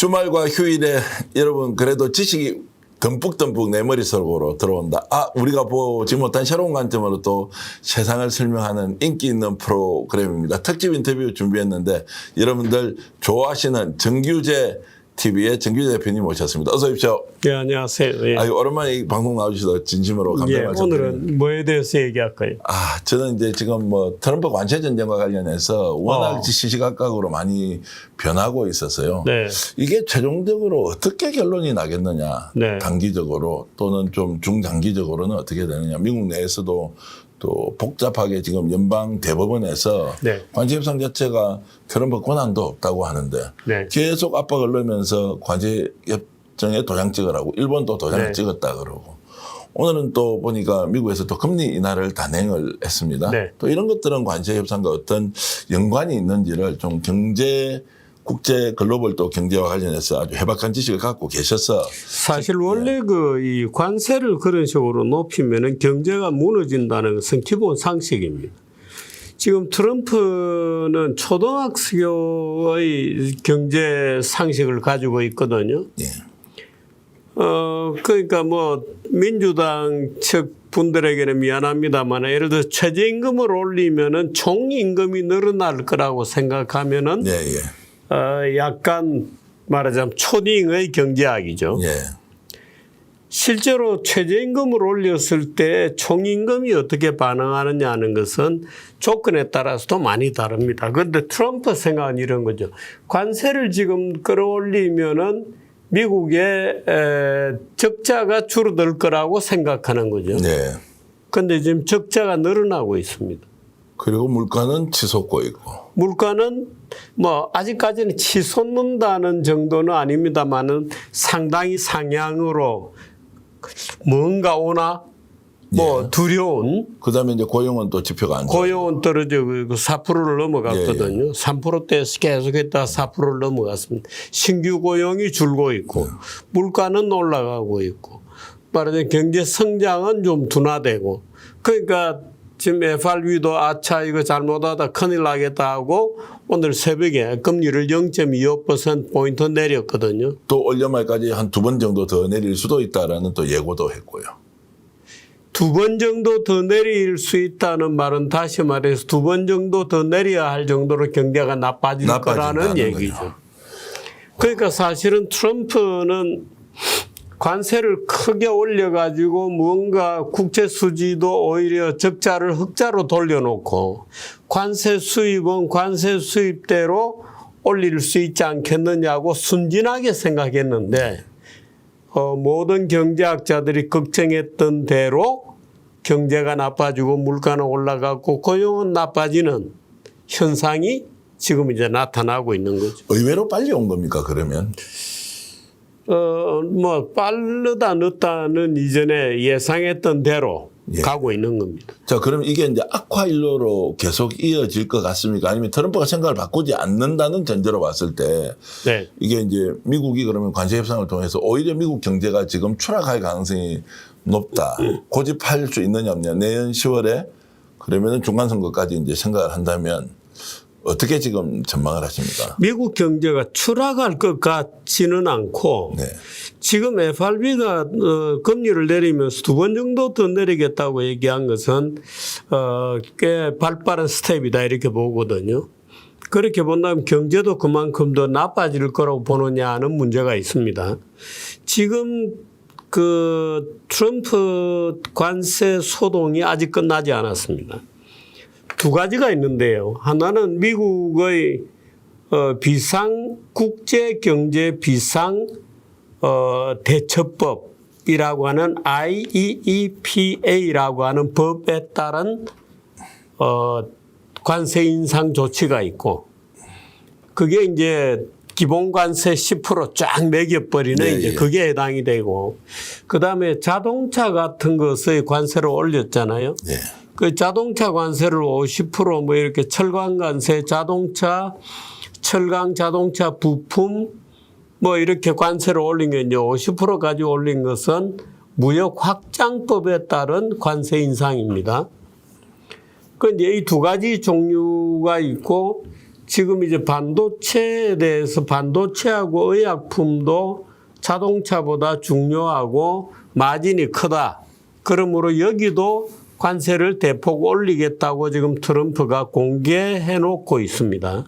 주말과 휴일에 여러분 그래도 지식이 듬뿍듬뿍 내 머릿속으로 들어온다. 우리가 보지 못한 새로운 관점으로 또 세상을 설명하는 인기 있는 프로그램입니다. 특집 인터뷰 준비했는데 여러분들 좋아하시는 정규재 TV의 정규재 대표님 모셨습니다. 어서 오십시오. 네, 안녕하세요. 예. 오랜만에 이 방송 나와주셔서 진심으로 감사합니다. 예, 오늘은 뭐에 대해서 얘기할까요? 저는 이제 지금 트럼프 관세 전쟁과 관련해서 워낙 시시각각으로 많이 변하고 있었어요. 네. 이게 최종적으로 어떻게 결론이 나겠느냐, 네. 단기적으로 또는 좀 중장기적으로는 어떻게 되느냐. 미국 내에서도 또 복잡하게 지금 연방 대법원에서 네. 관세 협상 자체가 트럼프 권한도 없다고 하는데 네. 계속 압박을 넣으면서 관세 협정에 도장 찍으라고 일본도 도장을 네. 찍었다 그러고 오늘은 또 보니까 미국에서 또 금리 인하를 단행을 했습니다. 네. 또 이런 것들은 관세 협상과 어떤 연관이 있는지를 좀 국제 글로벌 또 경제와 관련해서 아주 해박한 지식을 갖고 계셔서 사실 원래 이 관세를 그런 식으로 높이면은 경제가 무너진다는 것은 기본 상식입니다. 지금 트럼프는 초등학교의 경제 상식을 가지고 있거든요. 예. 그러니까 민주당 측 분들에게는 미안합니다만 예를 들어 최저임금을 올리면은 총 임금이 늘어날 거라고 생각하면은 예, 예. 약간 말하자면 초딩의 경제학이죠. 예. 실제로 최저임금을 올렸을 때 총임금이 어떻게 반응하느냐는 것은 조건에 따라서도 많이 다릅니다. 그런데 트럼프 생각은 이런 거죠. 관세를 지금 끌어올리면은 미국의 적자가 줄어들 거라고 생각하는 거죠. 네. 그런데 지금 적자가 늘어나고 있습니다. 그리고 물가는 치솟고 있고. 물가는 아직까지는 치솟는다는 정도는 아닙니다만은 상당히 상향으로 뭔가 오나 두려운. 그다음에 이제 고용은 또 지표가 안 좋아요. 고용은 떨어져 4%를 넘어갔거든요. 3%대에서 계속했다가 4%를 넘어갔습니다. 신규 고용이 줄고 있고 물가는 올라가고 있고 말하자면 경제 성장은 좀 둔화되고 그러니까 지금 FRB도 이거 잘못하다 큰일 나겠다 하고 오늘 새벽에 금리를 0.25%포인트 내렸거든요. 또 올 연말까지 한 2번 정도 더 내릴 수도 있다라는 또 예고도 했고요. 2번 정도 더 내릴 수 있다는 말은 다시 말해서 2번 정도 더 내려야 할 정도로 경제가 나빠질 거라는 얘기죠. 거죠. 그러니까 사실은 트럼프는 관세를 크게 올려가지고 뭔가 국제 수지도 오히려 적자를 흑자로 돌려놓고 관세 수입은 관세 수입대로 올릴 수 있지 않겠느냐고 순진하게 생각했는데 모든 경제학자들이 걱정했던 대로 경제가 나빠지고 물가는 올라가고 고용은 나빠지는 현상이 지금 이제 나타나고 있는 거죠. 의외로 빨리 온 겁니까 그러면? 빠르다 늦다는 이전에 예상했던 대로 가고 있는 겁니다. 자, 그럼 이게 이제 악화일로로 계속 이어질 것 같습니까? 아니면 트럼프가 생각을 바꾸지 않는다는 전제로 봤을 때 네. 이게 이제 미국이 그러면 관세 협상을 통해서 오히려 미국 경제가 지금 추락할 가능성이 높다. 고집할 수 있느냐 없느냐. 내년 10월에 그러면은 중간선거까지 이제 생각을 한다면 어떻게 지금 전망을 하십니까? 미국 경제가 추락할 것 같지는 않고 네. 지금 FRB가 금리를 내리면서 2번 정도 더 내리겠다고 얘기한 것은 꽤 발빠른 스텝이다 이렇게 보거든요. 그렇게 본다면 경제도 그만큼 더 나빠질 거라고 보느냐는 문제가 있습니다. 지금 트럼프 관세 소동이 아직 끝나지 않았습니다. 2가지가 있는데요. 하나는 미국의 국제경제 비상 대처법이라고 하는 IEEPA라고 하는 법에 따른 관세 인상 조치가 있고 그게 이제 기본 관세 10% 쫙 매겨버리는 이제 그게 해당이 되고 그다음에 자동차 같은 것의 관세를 올렸잖아요. 네. 그 자동차 관세를 50% 이렇게 철강 관세, 철강 자동차 부품 이렇게 관세를 올린 게 이제 50%까지 올린 것은 무역 확장법에 따른 관세 인상입니다. 그런데 이 2가지 종류가 있고 지금 이제 반도체에 대해서 반도체하고 의약품도 자동차보다 중요하고 마진이 크다. 그러므로 여기도 관세를 대폭 올리겠다고 지금 트럼프가 공개해 놓고 있습니다.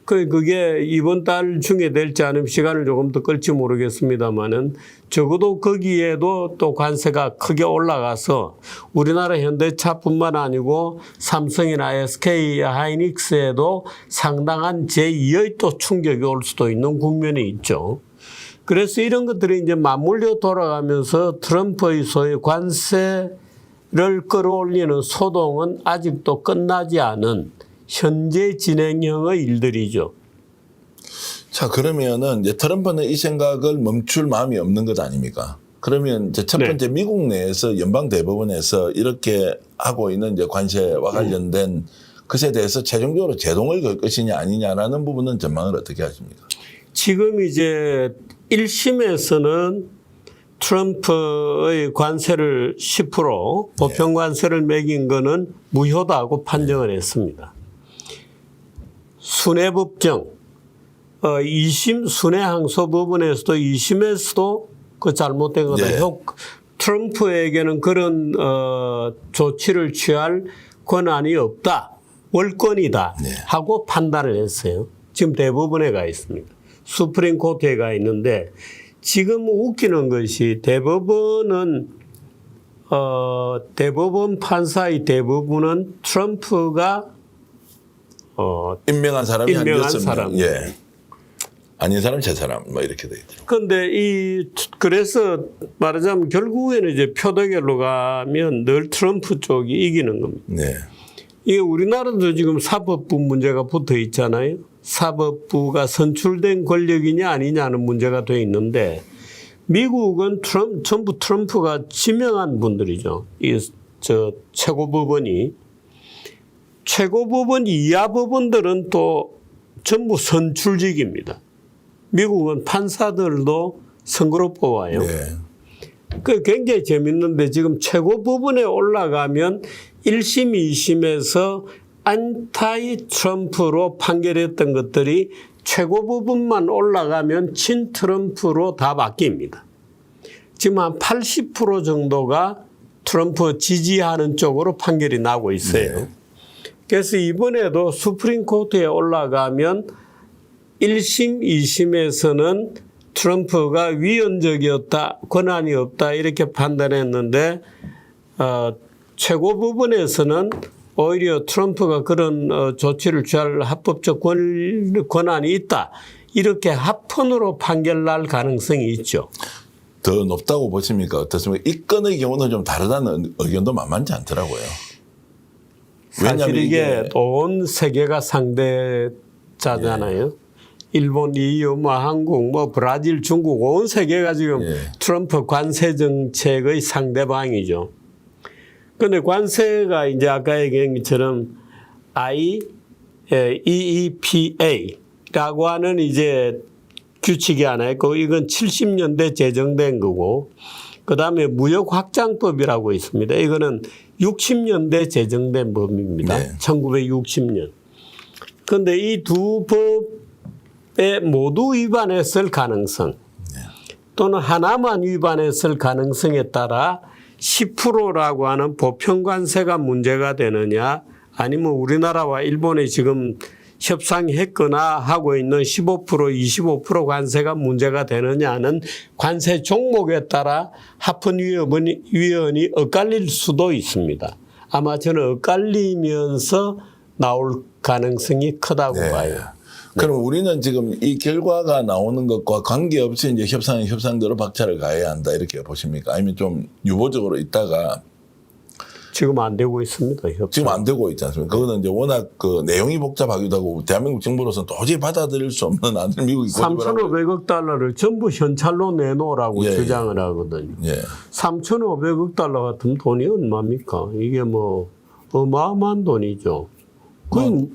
그게 이번 달 중에 될지 아니면 시간을 조금 더 끌지 모르겠습니다만은 적어도 거기에도 또 관세가 크게 올라가서 우리나라 현대차뿐만 아니고 삼성이나 SK 하이닉스에도 상당한 제2의 또 충격이 올 수도 있는 국면이 있죠. 그래서 이런 것들이 이제 맞물려 돌아가면서 트럼프의 소위 관세를 끌어올리는 소동은 아직도 끝나지 않은 현재 진행형의 일들이죠. 자, 그러면은 이제 트럼프는 이 생각을 멈출 마음이 없는 것 아닙니까? 그러면 이제 첫 번째 미국 내에서 연방 대법원에서 이렇게 하고 있는 이제 관세와 관련된 것에 대해서 최종적으로 제동을 걸 것이냐 아니냐라는 부분은 전망을 어떻게 하십니까? 지금 이제 1심에서는 트럼프의 관세를 10% 보편 관세를 매긴 거는 무효다고 판정을 했습니다. 순회법정 2심 순회항소법원에서도 2심에서도 그 잘못된 거다. 트럼프에게는 그런 조치를 취할 권한이 없다. 월권이다 하고 판단을 했어요. 지금 대법원에 가 있습니다. 수프림 코트에 가 있는데 지금 웃기는 것이 대법원은 대법원 판사의 대부분은 트럼프가 임명한 사람이 임명한 아니었으면 사람. 예. 아닌 사람 제 사람 뭐 이렇게 돼 있더라고요. 그런데 그래서 말하자면 결국에는 이제 표대결로 가면 늘 트럼프 쪽이 이기는 겁니다. 네. 이게 우리나라도 지금 사법부 문제가 붙어 있잖아요. 사법부가 선출된 권력이냐 아니냐는 문제가 돼 있는데 미국은 전부 트럼프가 지명한 분들이죠. 최고법원이. 최고법원 이하 법원들은 또 전부 선출직입니다. 미국은 판사들도 선거로 뽑아요. 네. 그 굉장히 재밌는데 지금 최고법원에 올라가면 1심, 2심에서 안타이 트럼프로 판결했던 것들이 최고법원만 올라가면 친 트럼프로 다 바뀝니다. 지금 한 80% 정도가 트럼프 지지하는 쪽으로 판결이 나고 있어요. 네. 그래서 이번에도 수프림 코트에 올라가면 1심, 2심에서는 트럼프가 위헌적이었다, 권한이 없다 이렇게 판단했는데 최고법원에서는 오히려 트럼프가 그런 조치를 취할 합법적 권한이 있다. 이렇게 합헌으로 판결날 가능성이 있죠. 더 높다고 보십니까? 어떻습니까? 이 건의 경우는 좀 다르다는 의견도 만만치 않더라고요. 사실 이게 온 세계가 상대자잖아요. 일본, EU, 한국, 브라질, 중국 온 세계가 지금 트럼프 관세 정책의 상대방이죠. 그런데 관세가 이제 아까 얘기한 것처럼 EEPA라고 하는 이제 규칙이 하나 있고 이건 70년대 제정된 거고 그다음에 무역확장법이라고 있습니다. 이거는 60년대 제정된 법입니다. 네. 1960년. 그런데 이 두 법에 모두 위반했을 가능성 또는 하나만 위반했을 가능성에 따라 10%라고 하는 보편관세가 문제가 되느냐 아니면 우리나라와 일본이 지금 협상했거나 하고 있는 15% 25% 관세가 문제가 되느냐는 관세 종목에 따라 합헌위원이 엇갈릴 수도 있습니다. 아마 저는 엇갈리면서 나올 가능성이 크다고 봐요. 그럼 우리는 지금 이 결과가 나오는 것과 관계없이 이제 협상대로 박차를 가해야 한다 이렇게 보십니까? 아니면 좀 유보적으로 있다가 지금 안 되고 있습니다. 협상. 지금 안 되고 있지 않습니까? 그거는 이제 워낙 그 내용이 복잡하기도 하고 대한민국 정부로서는 도저히 받아들일 수 없는 안을 미국이 3,500억 달러를 전부 현찰로 내놓으라고 주장을 하거든요. 3,500억 달러 같은 돈이 얼마입니까? 이게 뭐 어마어마한 돈이죠. 그럼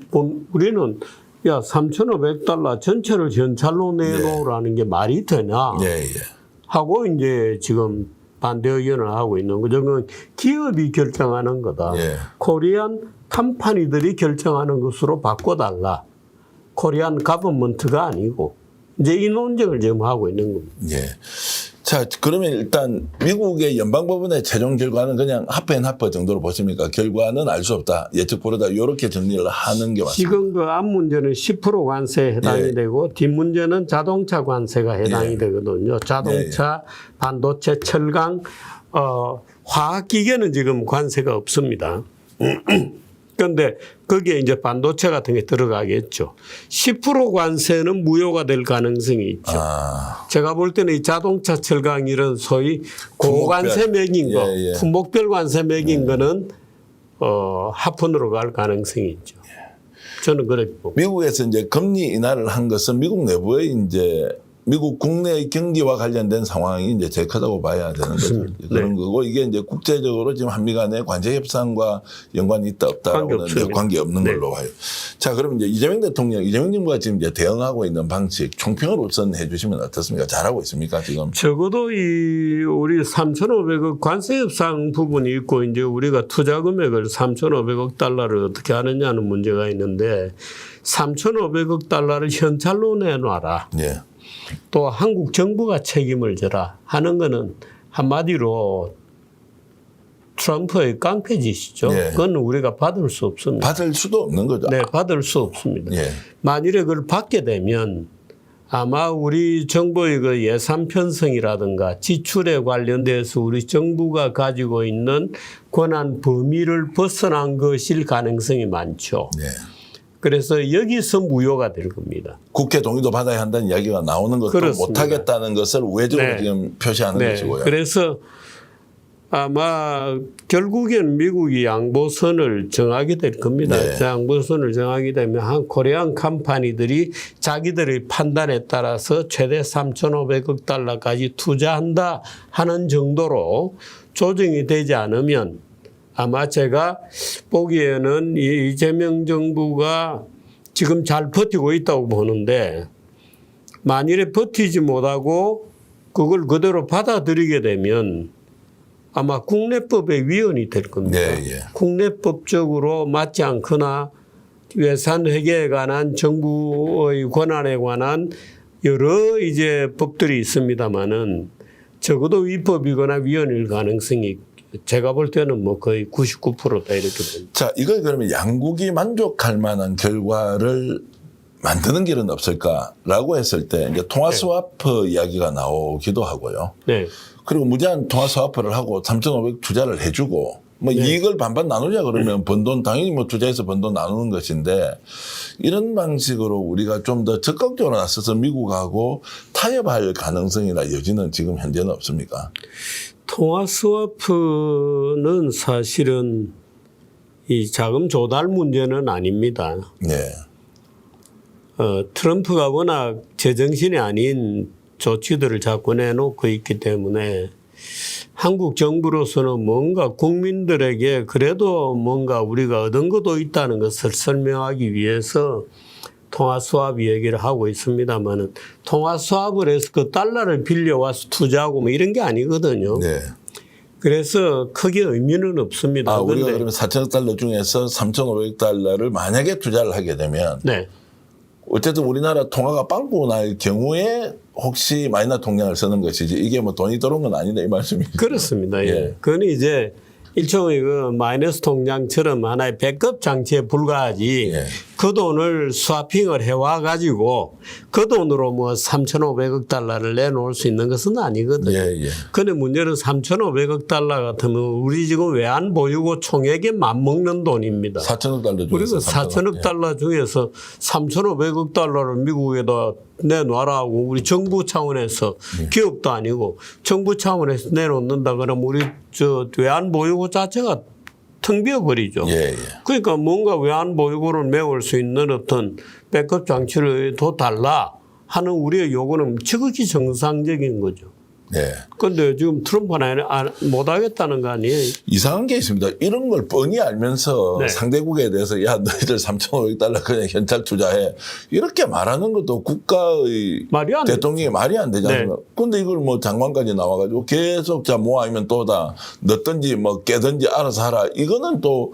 우리는 3,500달러 전체를 현찰로 내놓으라는 게 말이 되냐 하고 이제 지금 반대 의견을 하고 있는 거죠. 그건 기업이 결정하는 거다. 코리안 컴퍼니들이 결정하는 것으로 바꿔달라 코리안 가버먼트가 아니고 이제 이 논쟁을 지금 하고 있는 겁니다. 예. 자, 그러면 일단 미국의 연방법원의 최종 결과는 그냥 하프앤하프 정도로 보십니까? 결과는 알 수 없다. 예측 불허다. 이렇게 정리를 하는 게 맞습니다. 지금 그 앞 문제는 10% 관세에 해당이 예. 되고 뒷 문제는 자동차 관세가 해당이 예. 되거든요. 자동차, 반도체, 철강, 화학기계는 지금 관세가 없습니다. 그런데 거기에 이제 반도체 같은 게 들어가겠죠. 10% 관세는 무효가 될 가능성이 있죠. 제가 볼 때는 이 자동차, 철강 이런 소위 고관세 매긴 거, 예, 예. 품목별 관세 매긴 거는 하푼으로 갈 가능성이 있죠. 저는 그렇게 봅니다. 미국에서 이제 금리 인하를 한 것은 미국 내부의 이제 미국 국내의 경기와 관련된 상황이 이제 제일 크다고 봐야 되는 거죠. 그런 거고 이게 이제 국제적으로 지금 한미 간의 관세 협상과 연관이 있다 없다라고는 관계 없는 걸로 봐요. 자, 그럼 이제 이재명 정부가 지금 이제 대응하고 있는 방식 총평을 우선 해주시면 어떻습니까? 잘하고 있습니까 지금? 적어도 이 우리 3,500억 관세 협상 부분이 있고 이제 우리가 투자 금액을 3,500억 달러를 어떻게 하느냐는 문제가 있는데 3,500억 달러를 현찰로 내놔라. 예. 또 한국 정부가 책임을 져라 하는 거는 한마디로 트럼프의 깡패짓이죠. 예. 그건 우리가 받을 수 없습니다. 받을 수도 없는 거죠. 네, 받을 수 없습니다. 예. 만일에 그걸 받게 되면 아마 우리 정부의 그 예산 편성이라든가 지출에 관련돼서 우리 정부가 가지고 있는 권한 범위를 벗어난 것일 가능성이 많죠. 예. 그래서 여기서 무효가 될 겁니다. 국회 동의도 받아야 한다는 이야기가 나오는 것도 그렇습니다. 못하겠다는 것을 우회적으로 네. 지금 표시하는 네. 것이고요. 그래서 아마 결국엔 미국이 양보선을 정하게 될 겁니다. 네. 양보선을 정하게 되면 한 코리안 컴퍼니들이 자기들의 판단에 따라서 최대 3,500억 달러까지 투자한다 하는 정도로 조정이 되지 않으면 아마 제가 보기에는 이 이재명 정부가 지금 잘 버티고 있다고 보는데 만일에 버티지 못하고 그걸 그대로 받아들이게 되면 아마 국내법의 위헌이 될 겁니다. 네, 예. 국내법적으로 맞지 않거나 예산 회계에 관한 정부의 권한에 관한 여러 이제 법들이 있습니다만은 적어도 위법이거나 위헌일 가능성이 제가 볼 때는 뭐 거의 99%다 이렇게 봅니다. 자, 이걸 그러면 양국이 만족할 만한 결과를 만드는 길은 없을까라고 했을 때 이제 통화 스와프 이야기가 나오기도 하고요. 네. 그리고 무제한 통화 스와프를 하고 3,500 투자를 해주고 뭐 이익을 반반 나누자 그러면 번 돈 당연히 뭐 투자해서 번 돈 나누는 것인데 이런 방식으로 우리가 좀 더 적극적으로 나서서 미국하고 타협할 가능성이나 여지는 지금 현재는 없습니까? 통화 스와프는 사실은 이 자금 조달 문제는 아닙니다. 네. 트럼프가 워낙 제정신이 아닌 조치들을 자꾸 내놓고 있기 때문에 한국 정부로서는 뭔가 국민들에게 그래도 뭔가 우리가 얻은 것도 있다는 것을 설명하기 위해서 통화 스왑 얘기를 하고 있습니다만은 통화 스왑을 해서 그 달러를 빌려와서 투자하고 뭐 이런 게 아니거든요. 네. 그래서 크게 의미는 없습니다. 우리가 그러면 4천억 달러 중에서 3,500 달러를 만약에 투자를 하게 되면 네. 어쨌든 우리나라 통화가 빵꾸 날 경우에 혹시 마이너스 통장을 쓰는 것이지 이게 뭐 돈이 들어온 건 아니다 이 말씀이죠. 그렇습니다. 예. 그건 이제 일종의 그 마이너스 통장처럼 하나의 백업 장치에 불과하지 예. 그 돈을 스와핑을 해와 가지고 그 돈으로 뭐 3,500억 달러를 내놓을 수 있는 것은 아니거든요. 예, 예. 근데 문제는 3,500억 달러 같으면 우리 지금 외환 보유고 총액에 맞먹는 돈입니다. 4천억 달러 중에서 그리고 4천억 달러 중에서 3,500억 달러를 미국에다 내놔라고 우리 정부 차원에서 기업도 아니고 정부 차원에서 내놓는다 그러면 우리 저 외환 보유고 자체가 텅 비어버리죠. 예, 예. 그러니까 뭔가 외환 보유고를 메울 수 있는 어떤 백업 장치를 더 달라 하는 우리의 요구는 지극히 정상적인 거죠. 네. 그런데 지금 트럼프는 못 하겠다는 거 아니에요? 이상한 게 있습니다. 이런 걸 뻔히 알면서 네. 상대국에 대해서 야 너희들 3,500 달러 그냥 현찰 투자해 이렇게 말하는 것도 국가의 말이 안 대통령이 말이 안 되지 않습니까? 네. 그런데 이걸 뭐 장관까지 나와가지고 계속 자 뭐 아니면 또다 넣든지 뭐 깨든지 알아서 하라. 이거는 또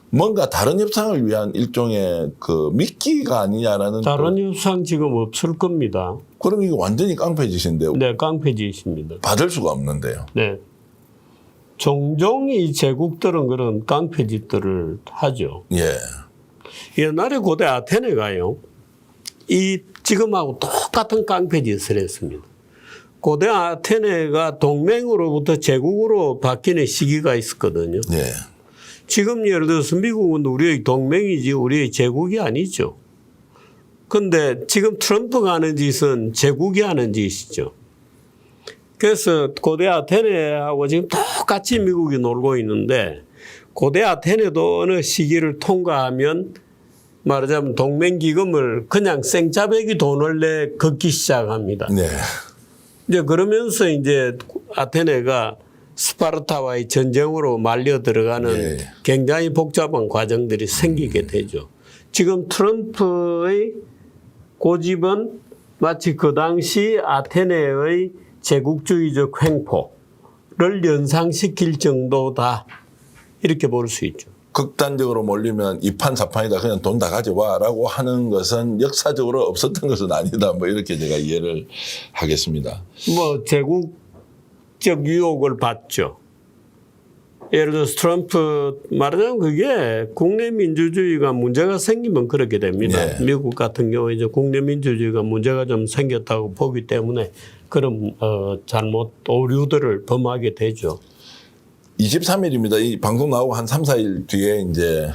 뭔가 다른 협상을 위한 일종의 그 미끼가 아니냐라는. 다른 협상 지금 없을 겁니다. 그럼 이거 완전히 깡패짓인데 네, 깡패짓입니다. 받을 수가 없는데요. 네. 종종 이 제국들은 그런 깡패짓들을 하죠. 예. 옛날에 고대 아테네가요, 이 지금하고 똑같은 깡패짓을 했습니다. 고대 아테네가 동맹으로부터 제국으로 바뀌는 시기가 있었거든요. 예. 지금 예를 들어서 미국은 우리의 동맹이지 우리의 제국이 아니죠. 근데 지금 트럼프가 하는 짓은 제국이 하는 짓이죠. 그래서 고대 아테네하고 지금 똑같이 미국이 놀고 있는데, 고대 아테네도 어느 시기를 통과하면 말하자면 동맹기금을 그냥 생짜배기 돈을 내 걷기 시작합니다. 네. 이제 그러면서 이제 아테네가 스파르타와의 전쟁으로 말려 들어가는 예. 굉장히 복잡한 과정들이 생기게 되죠. 지금 트럼프의 고집은 마치 그 당시 아테네의 제국주의적 횡포를 연상시킬 정도다, 이렇게 볼 수 있죠. 극단적으로 몰리면 이판사판이다, 그냥 돈 다 가져와라고 하는 것은 역사적으로 없었던 것은 아니다, 뭐 이렇게 제가 이해를 하겠습니다. 뭐 제국적 유혹을 받죠. 예를 들어서 트럼프 말하자면 그게 국내 민주주의가 문제가 생기면 그렇게 됩니다. 네. 미국 같은 경우에 이제 국내 민주주의가 문제가 좀 생겼다고 보기 때문에 그런 잘못 오류들을 범하게 되죠. 23일입니다. 이 방송 나오고 한 3, 4일 뒤에 이제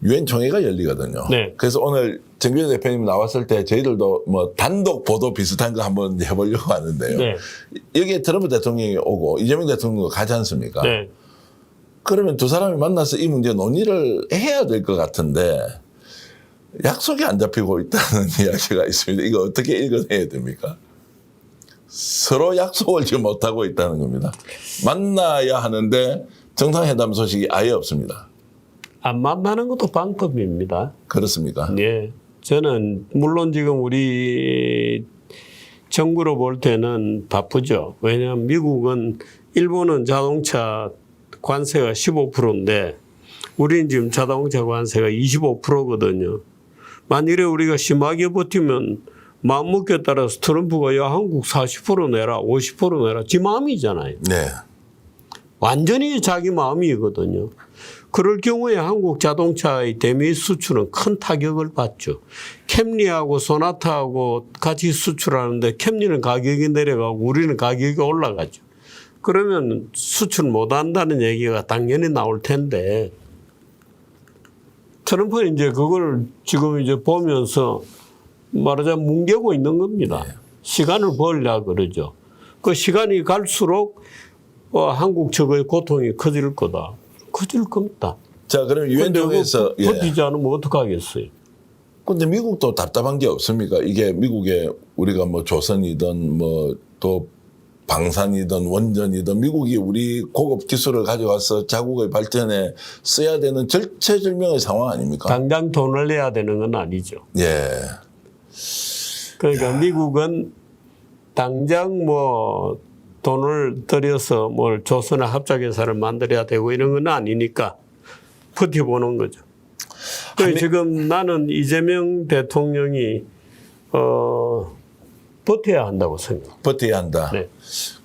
유엔 총회가 열리거든요. 네. 그래서 오늘 정규현 대표님 나왔을 때 저희들도 뭐 단독 보도 비슷한 거 한번 해보려고 하는데요. 네. 여기에 트럼프 대통령이 오고 이재명 대통령도 가지 않습니까? 네. 그러면 두 사람이 만나서 이 문제 논의를 해야 될 것 같은데 약속이 안 잡히고 있다는 이야기가 있습니다. 이거 어떻게 읽어내야 됩니까? 서로 약속을 지금 못하고 있다는 겁니다. 만나야 하는데 정상회담 소식이 아예 없습니다. 안 만나는 것도 방법입니다. 그렇습니까? 네. 저는 물론 지금 우리 정부로 볼 때는 바쁘죠. 왜냐하면 미국은, 일본은 자동차 관세가 15%인데 우리는 지금 자동차 관세가 25%거든요. 만일에 우리가 심하게 버티면 마음먹기에 따라서 트럼프가 야 한국 40% 내라 50% 내라 지 마음이잖아요. 네. 완전히 자기 마음이거든요. 그럴 경우에 한국 자동차의 대미 수출은 큰 타격을 받죠. 캠리하고 소나타하고 같이 수출하는데 캠리는 가격이 내려가고 우리는 가격이 올라가죠. 그러면 수출 못한다는 얘기가 당연히 나올 텐데, 트럼프는 이제 그걸 지금 이제 보면서 말하자면 뭉개고 있는 겁니다. 시간을 벌려 그러죠. 그 시간이 갈수록 한국 측의 고통이 커질 거다. 커질 겁니다. 자, 그럼 유엔 총회에서 버티지 않으면 어떡하겠어요. 근데 미국도 답답한 게 없습니까? 이게 미국에 우리가 뭐 조선이든 뭐 또 방산이든 원전이든 미국이 우리 고급 기술을 가져와서 자국의 발전에 써야 되는 절체절명의 상황 아닙니까? 당장 돈을 내야 되는 건 아니죠. 예. 그러니까 미국은 당장 뭐 돈을 들여서 뭘 조선의 합작회사를 만들어야 되고 이런 건 아니니까 버텨보는 거죠. 그래서 지금 나는 이재명 대통령이 버텨야 한다고 생각합니다. 버텨야 한다. 네.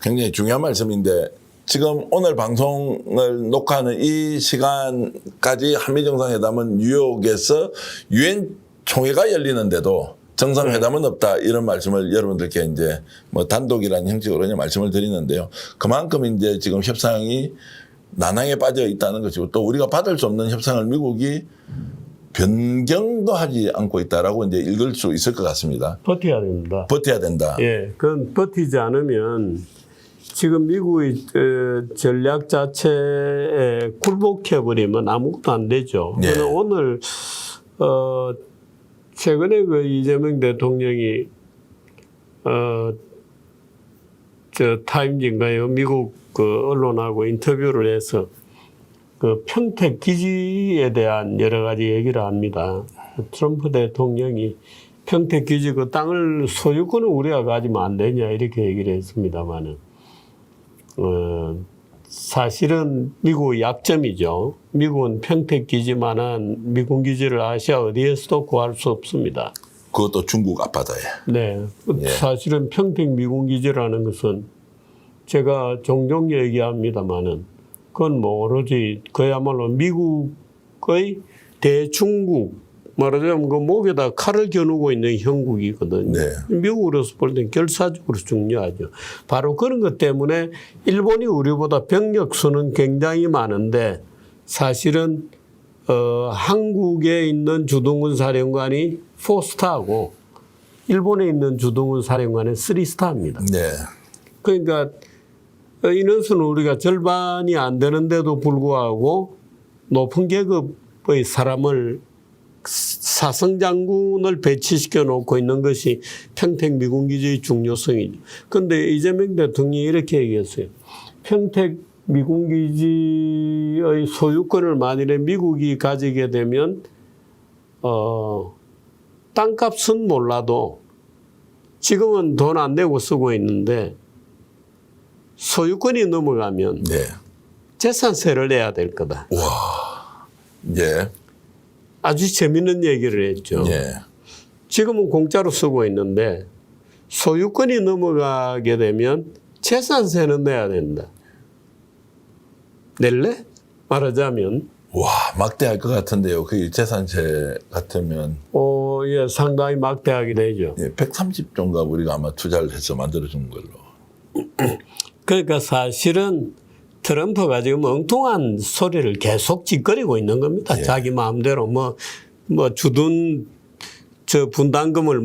굉장히 중요한 말씀인데 지금 오늘 방송을 녹화하는 이 시간까지 한미정상회담은 뉴욕에서 유엔 총회가 열리는데도 정상회담은 없다, 이런 말씀을 여러분들께 이제 뭐 단독이라는 형식으로 그냥 말씀을 드리는데요. 그만큼 이제 지금 협상이 난항에 빠져 있다는 것이고 또 우리가 받을 수 없는 협상을 미국이 변경도 하지 않고 있다라고 이제 읽을 수 있을 것 같습니다. 버텨야 됩니다. 버텨야 된다. 예, 그건 버티지 않으면 지금 미국의 전략 자체에 굴복해버리면 아무것도 안 되죠. 예. 저는 오늘 최근에 그 이재명 대통령이 저 타임즈인가요? 미국 그 언론하고 인터뷰를 해서 그 평택 기지에 대한 여러 가지 얘기를 합니다. 트럼프 대통령이 평택 기지 그 땅을 소유권을 우리가 가지면 안 되냐 이렇게 얘기를 했습니다만은 사실은 미국의 약점이죠. 미국은 평택기지만한 미군 기지를 아시아 어디에서도 구할 수 없습니다. 그것도 중국 앞바다에. 네. 예. 사실은 평택 미군 기지라는 것은 제가 종종 얘기합니다마는 그건 뭐 오로지 그야말로 미국의 대중국 말하자면 그 목에다 칼을 겨누고 있는 형국이거든요. 네. 미국으로서 볼 땐 결사적으로 중요하죠. 바로 그런 것 때문에 일본이 우리보다 병력 수는 굉장히 많은데 사실은 한국에 있는 주둔군 사령관이 4스타고 일본에 있는 주둔군 사령관은 3스타입니다. 네. 그러니까 인원수는 우리가 절반이 안 되는데도 불구하고 높은 계급의 사람을 사성장군을 배치시켜 놓고 있는 것이 평택 미군기지의 중요성이죠. 그런데 이재명 대통령이 이렇게 얘기했어요. 평택 미군기지의 소유권을 만일에 미국이 가지게 되면 땅값은 몰라도 지금은 돈 안 내고 쓰고 있는데 소유권이 넘어가면 네. 재산세를 내야 될 거다. 와. 예. 아주 재밌는 얘기를 했죠. 예. 지금은 공짜로 쓰고 있는데 소유권이 넘어가게 되면 재산세는 내야 된다. 낼래? 말하자면 와, 막대할 것 같은데요. 그 재산세 같으면 예, 상당히 막대하게 되죠. 예, 130조인가 우리가 아마 투자를 해서 만들어준 걸로. 그러니까 사실은 트럼프가 지금 엉뚱한 소리를 계속 짓거리고 있는 겁니다. 예. 자기 마음대로 뭐 주둔 분담금을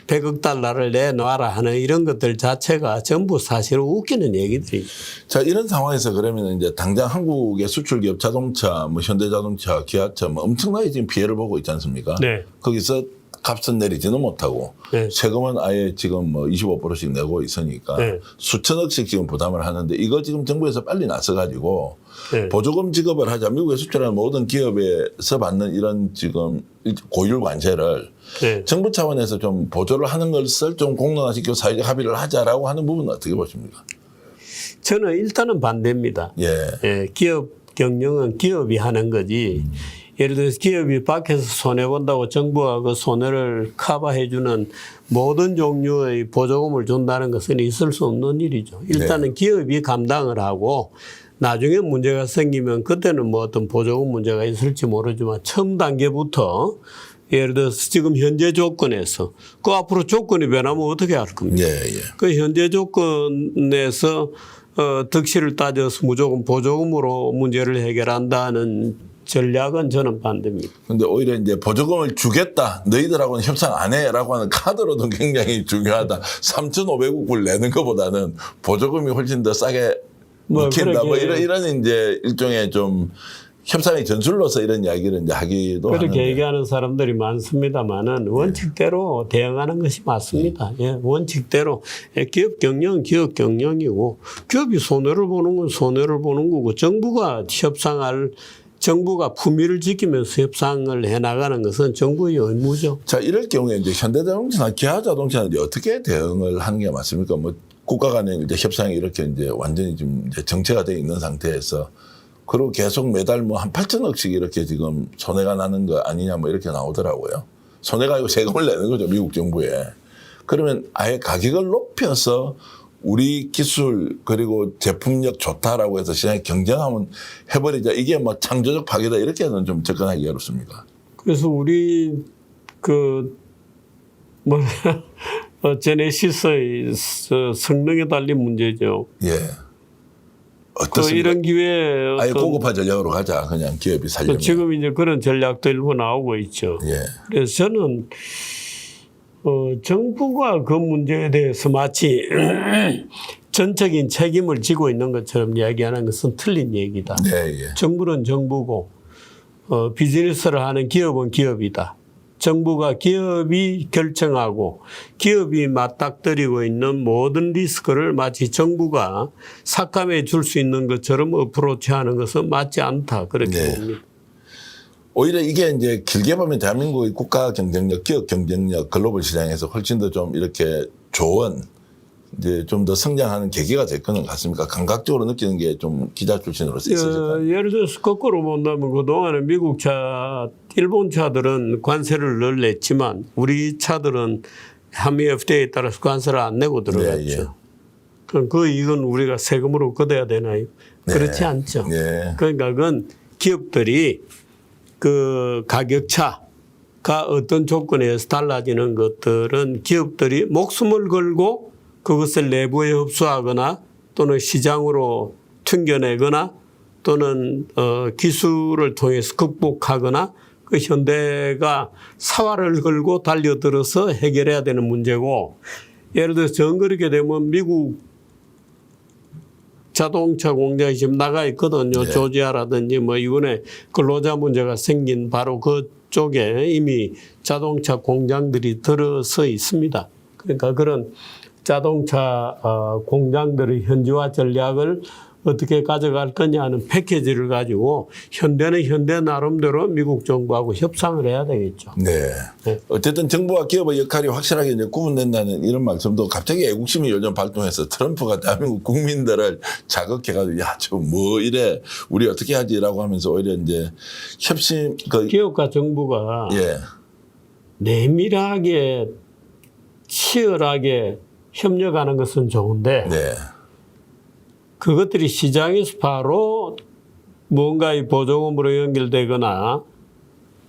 100억 달러를 내놔라 하는 이런 것들 자체가 전부 사실 웃기는 얘기들이죠. 자, 이런 상황에서 그러면 이제 당장 한국의 수출기업 자동차, 현대자동차, 기아차 엄청나게 지금 피해를 보고 있지 않습니까? 네. 거기서 값은 내리지는 못하고 네. 세금은 아예 지금 25%씩 내고 있으니까 네. 수천억씩 지금 부담을 하는데 이거 지금 정부에서 빨리 나서가지고 네. 보조금 지급을 하자. 미국에 수출하는 모든 기업에서 받는 이런 지금 고율 관세를 네. 정부 차원에서 좀 보조를 하는 것을 좀 공론화시키고 사회적 합의를 하자라고 하는 부분은 어떻게 보십니까? 저는 일단은 반대입니다. 예. 예, 기업 경영은 기업이 하는 거지. 예를 들어서 기업이 밖에서 손해본다고 정부가 그 손해를 커버해주는 모든 종류의 보조금을 준다는 것은 있을 수 없는 일이죠. 일단은 기업이 감당을 하고 나중에 문제가 생기면 그때는 어떤 보조금 문제가 있을지 모르지만 처음 단계부터 예를 들어서 지금 현재 조건에서 그 앞으로 조건이 변하면 어떻게 할 겁니까? 예, 예. 그 현재 조건에서 득실을 따져서 무조건 보조금으로 문제를 해결한다는 전략은 저는 반대입니다. 근데 오히려 이제 보조금을 주겠다. 너희들하고는 협상 안 해라고 하는 카드로도 굉장히 중요하다. 3,500억 불 내는 것보다는 보조금이 훨씬 더 싸게 먹힌다. 이런 이제 일종의 좀 협상의 전술로서 이런 이야기를 이제 하기도 그렇게 하는데. 얘기하는 사람들이 많습니다만은 원칙대로 대응하는 것이 맞습니다. 예, 원칙대로 기업 경영은 기업 경영이고 기업이 손해를 보는 건 손해를 보는 거고 정부가 품위를 지키면서 협상을 해나가는 것은 정부의 의무죠. 자, 이럴 경우에 이제 현대자동차나 기아자동차는 어떻게 대응을 하는 게 맞습니까? 국가 간의 이제 협상이 이렇게 이제 완전히 좀 이제 정체가 되어 있는 상태에서 그리고 계속 매달 한 8천억씩 이렇게 지금 손해가 나는 거 아니냐 이렇게 나오더라고요. 손해가 아니고 세금을 내는 거죠, 미국 정부에. 그러면 아예 가격을 높여서 우리 기술 그리고 제품력 좋다라고 해서 시장에 경쟁하면 해버리자. 이게 창조적 파괴다 이렇게는 좀 접근하기 어렵습니까? 그래서 우리 제네시스의 성능에 달린 문제죠. 예. 어떻습니까? 이런 기회에 아예 고급화 전략으로 가자. 그냥 기업이 살려면. 지금 이제 그런 전략도 일부 나오고 있죠. 예. 그래서 저는 정부가 그 문제에 대해서 마치 전적인 책임을 지고 있는 것처럼 이야기하는 것은 틀린 얘기다. 네, 예. 정부는 정부고 비즈니스를 하는 기업은 기업이다. 정부가 기업이 결정하고 기업이 맞닥뜨리고 있는 모든 리스크를 마치 정부가 삭감해 줄 수 있는 것처럼 어프로치하는 것은 맞지 않다. 그렇게 네. 봅니다. 오히려 이게 이제 길게 보면 대한민국의 국가 경쟁력, 기업 경쟁력, 글로벌 시장에서 훨씬 더 좀 이렇게 좋은 이제 좀 더 성장하는 계기가 될 거는 같습니까? 감각적으로 느끼는 게 좀 기자 출신으로서 있으실까요? 예를 들어서 거꾸로 본다면 그동안에 미국 차, 일본 차들은 관세를 늘 냈지만 우리 차들은 한미 FTA에 따라서 관세를 안 내고 들어갔죠. 예, 예. 그럼 그 이건 우리가 세금으로 걷어야 되나요? 네. 그렇지 않죠. 네. 그러니까 그건 기업들이 그 가격차가 어떤 조건에 의해서 달라지는 것들은 기업들이 목숨을 걸고 그것을 내부에 흡수하거나 또는 시장으로 튕겨내거나 또는 기술을 통해서 극복하거나 그 현대가 사활을 걸고 달려들어서 해결해야 되는 문제고, 예를 들어서 정 그렇게 되면 미국 자동차 공장이 지금 나가 있거든요. 네. 조지아라든지 뭐 이번에 근로자 문제가 생긴 바로 그쪽에 이미 자동차 공장들이 들어서 있습니다. 그러니까 그런 자동차 공장들의 현지화 전략을 어떻게 가져갈 거냐는 패키지를 가지고 현대는 현대 나름대로 미국 정부하고 협상을 해야 되겠죠. 네. 네. 어쨌든 정부와 기업의 역할이 확실하게 이제 구분된다는 이런 말씀도 갑자기 애국심이 요즘 발동해서 트럼프가 대한민국 국민들을 자극해가지고 야, 저 뭐 이래 우리 어떻게 하지라고 하면서 오히려 이제 협심 기업과 정부가 예. 내밀하게 치열하게 협력하는 것은 좋은데 네. 그것들이 시장에서 바로 뭔가의 보조금으로 연결되거나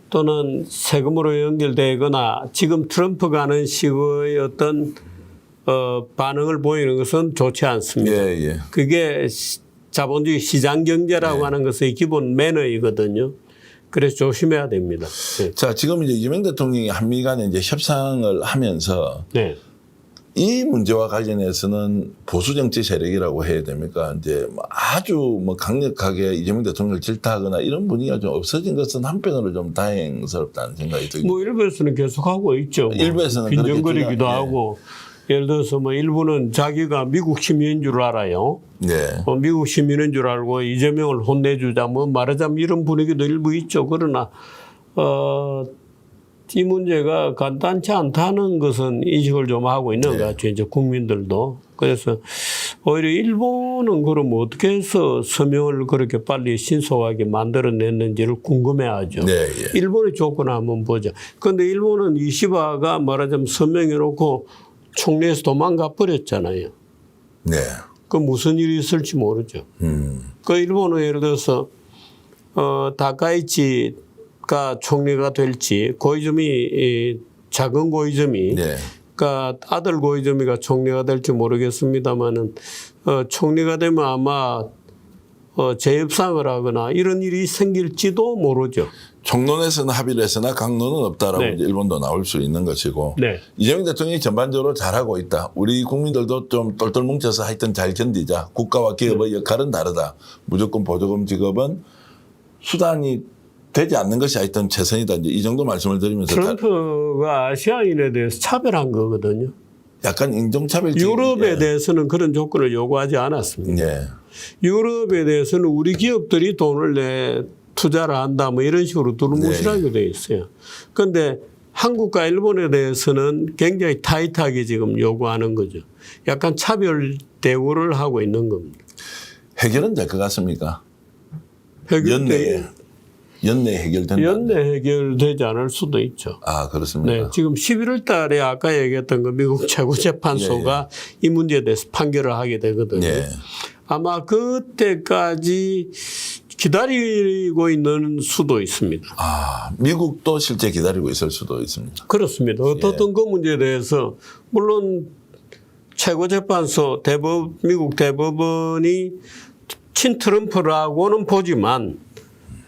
또는 세금으로 연결되거나 지금 트럼프가 하는 식의 어떤 반응을 보이는 것은 좋지 않습니다. 예, 예. 그게 자본주의 시장 경제라고 네. 하는 것의 기본 매너이거든요. 그래서 조심해야 됩니다. 네. 자, 지금 이제 이재명 대통령이 한미 간에 이제 협상을 하면서 네. 이 문제와 관련해서는 보수 정치 세력이라고 해야 됩니까? 이제 뭐 아주 뭐 강력하게 이재명 대통령을 질타하거나 이런 분위기가 좀 없어진 것은 한편으로 좀 다행스럽다는 생각이 듭니다. 뭐 일부에서는 계속하고 있죠. 뭐 일부에서는 빈정거리기도 그렇겠지만, 하고 예를 들어서 뭐 일부는 자기가 미국 시민인 줄 알아요. 네. 미국 시민인 줄 알고 이재명을 혼내주자 뭐 말하자면 이런 분위기도 일부 있죠. 그러나 이 문제가 간단치 않다는 것은 인식을 좀 하고 있는 것 같아요. 이제 국민들도. 그래서 오히려 일본은 그럼 어떻게 해서 서명을 그렇게 빨리 신속하게 만들어냈는지를 궁금해하죠. 네, 예. 일본의 조건 한번 보자. 그런데 일본은 이시바가 말하자면 서명해놓고 총리에서 도망가 버렸잖아요. 네. 그 무슨 일이 있을지 모르죠. 그 일본은 예를 들어서 다카이치가 총리가 될지 고이즈미 작은 고이즈미 네. 그러니까 아들 고이즈미가 총리가 될지 모르겠습니다만은 총리가 되면 아마 재협상을 하거나 이런 일이 생길지도 모르죠. 총론에서는 합의를 했으나 강론은 없다라고 네. 이제 일본도 나올 수 있는 것이고 네. 이재명 대통령이 전반적으로 잘하고 있다. 우리 국민들도 좀 똘똘 뭉쳐서 하여튼 잘 견디자. 국가와 기업의 역할은 다르다. 무조건 보조금 지급은 수단이 되지 않는 것이 하여튼 최선이다. 이제 이 정도 말씀을 드리면서 트럼프가 아시아인에 대해서 차별한 거거든요. 약간 인종차별적 유럽에 대해서는 그런 조건을 요구하지 않았습니다. 예. 유럽에 대해서는 우리 기업들이 돈을 내 투자를 한다 뭐 이런 식으로 두루뭉실하게 돼 있어요. 그런데 한국과 일본에 대해서는 굉장히 타이트하게 지금 요구하는 거죠. 약간 차별 대우를 하고 있는 겁니다. 해결은 될 것 같습니까? 연내 해결된다. 연내 해결되지 않을 수도 있죠. 아, 그렇습니다. 네, 지금 11월 달에 아까 얘기했던 거 미국 최고재판소가 이 문제에 대해서 판결을 하게 되거든요. 예. 아마 그때까지 기다리고 있는 수도 있습니다. 아, 미국도 실제 기다리고 있을 수도 있습니다. 그렇습니다. 어떻든 그 문제에 대해서 물론 최고재판소 미국 대법원이 친트럼프라고는 보지만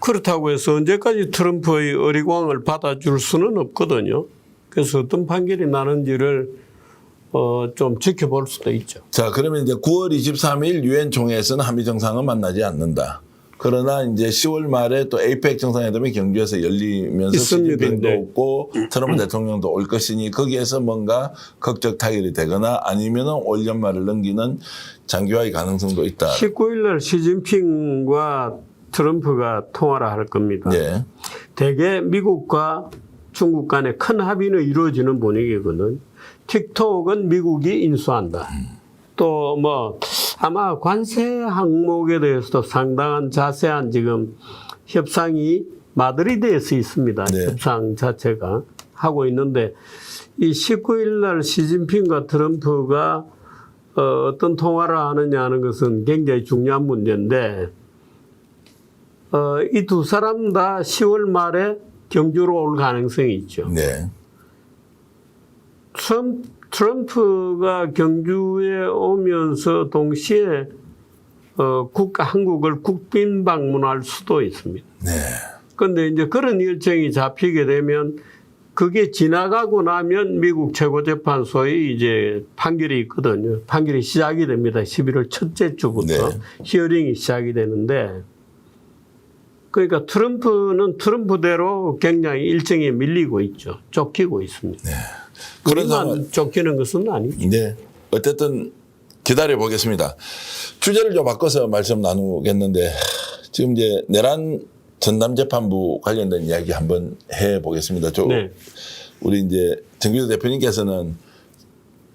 그렇다고 해서 언제까지 트럼프의 어리광을 받아줄 수는 없거든요. 그래서 어떤 판결이 나는지를 좀 지켜볼 수도 있죠. 자, 그러면 이제 9월 23일 유엔 총회에서는 한미 정상은 만나지 않는다. 그러나 이제 10월 말에 또 에이펙 정상회담이 경주에서 열리면서 있습니다. 시진핑도 네. 없고 트럼프 대통령도 올 것이니 거기에서 뭔가 극적 타결이 되거나 아니면은 올 연말을 넘기는 장기화의 가능성도 있다. 19일 날 시진핑과 트럼프가 통화를 할 겁니다. 네. 대개 미국과 중국 간에 큰 합의는 이루어지는 분위기거든. 틱톡은 미국이 인수한다. 또 뭐 아마 관세 항목에 대해서도 상당한 자세한 지금 협상이 마드리드에서 있습니다. 네. 협상 자체가 하고 있는데 이 19일 날 시진핑과 트럼프가 어떤 통화를 하느냐 하는 것은 굉장히 중요한 문제인데 이 두 사람 다 10월 말에 경주로 올 가능성이 있죠. 네. 트럼프가 경주에 오면서 동시에 한국을 국빈 방문할 수도 있습니다. 네. 그런데 이제 그런 일정이 잡히게 되면 그게 지나가고 나면 미국 최고재판소의 이제 판결이 있거든요. 판결이 시작이 됩니다. 11월 첫째 주부터 네. 히어링이 시작이 되는데 그러니까 트럼프는 트럼프대로 굉장히 일정에 밀리고 있죠. 쫓기고 있습니다. 네. 그런 우리만 상황. 쫓기는 것은 아니죠. 네. 어쨌든 기다려 보겠습니다. 주제를 좀 바꿔서 말씀 나누겠는데 지금 이제 내란 전남재판부 관련된 이야기 한번 해 보겠습니다. 네. 우리 이제 정규도 대표님께서는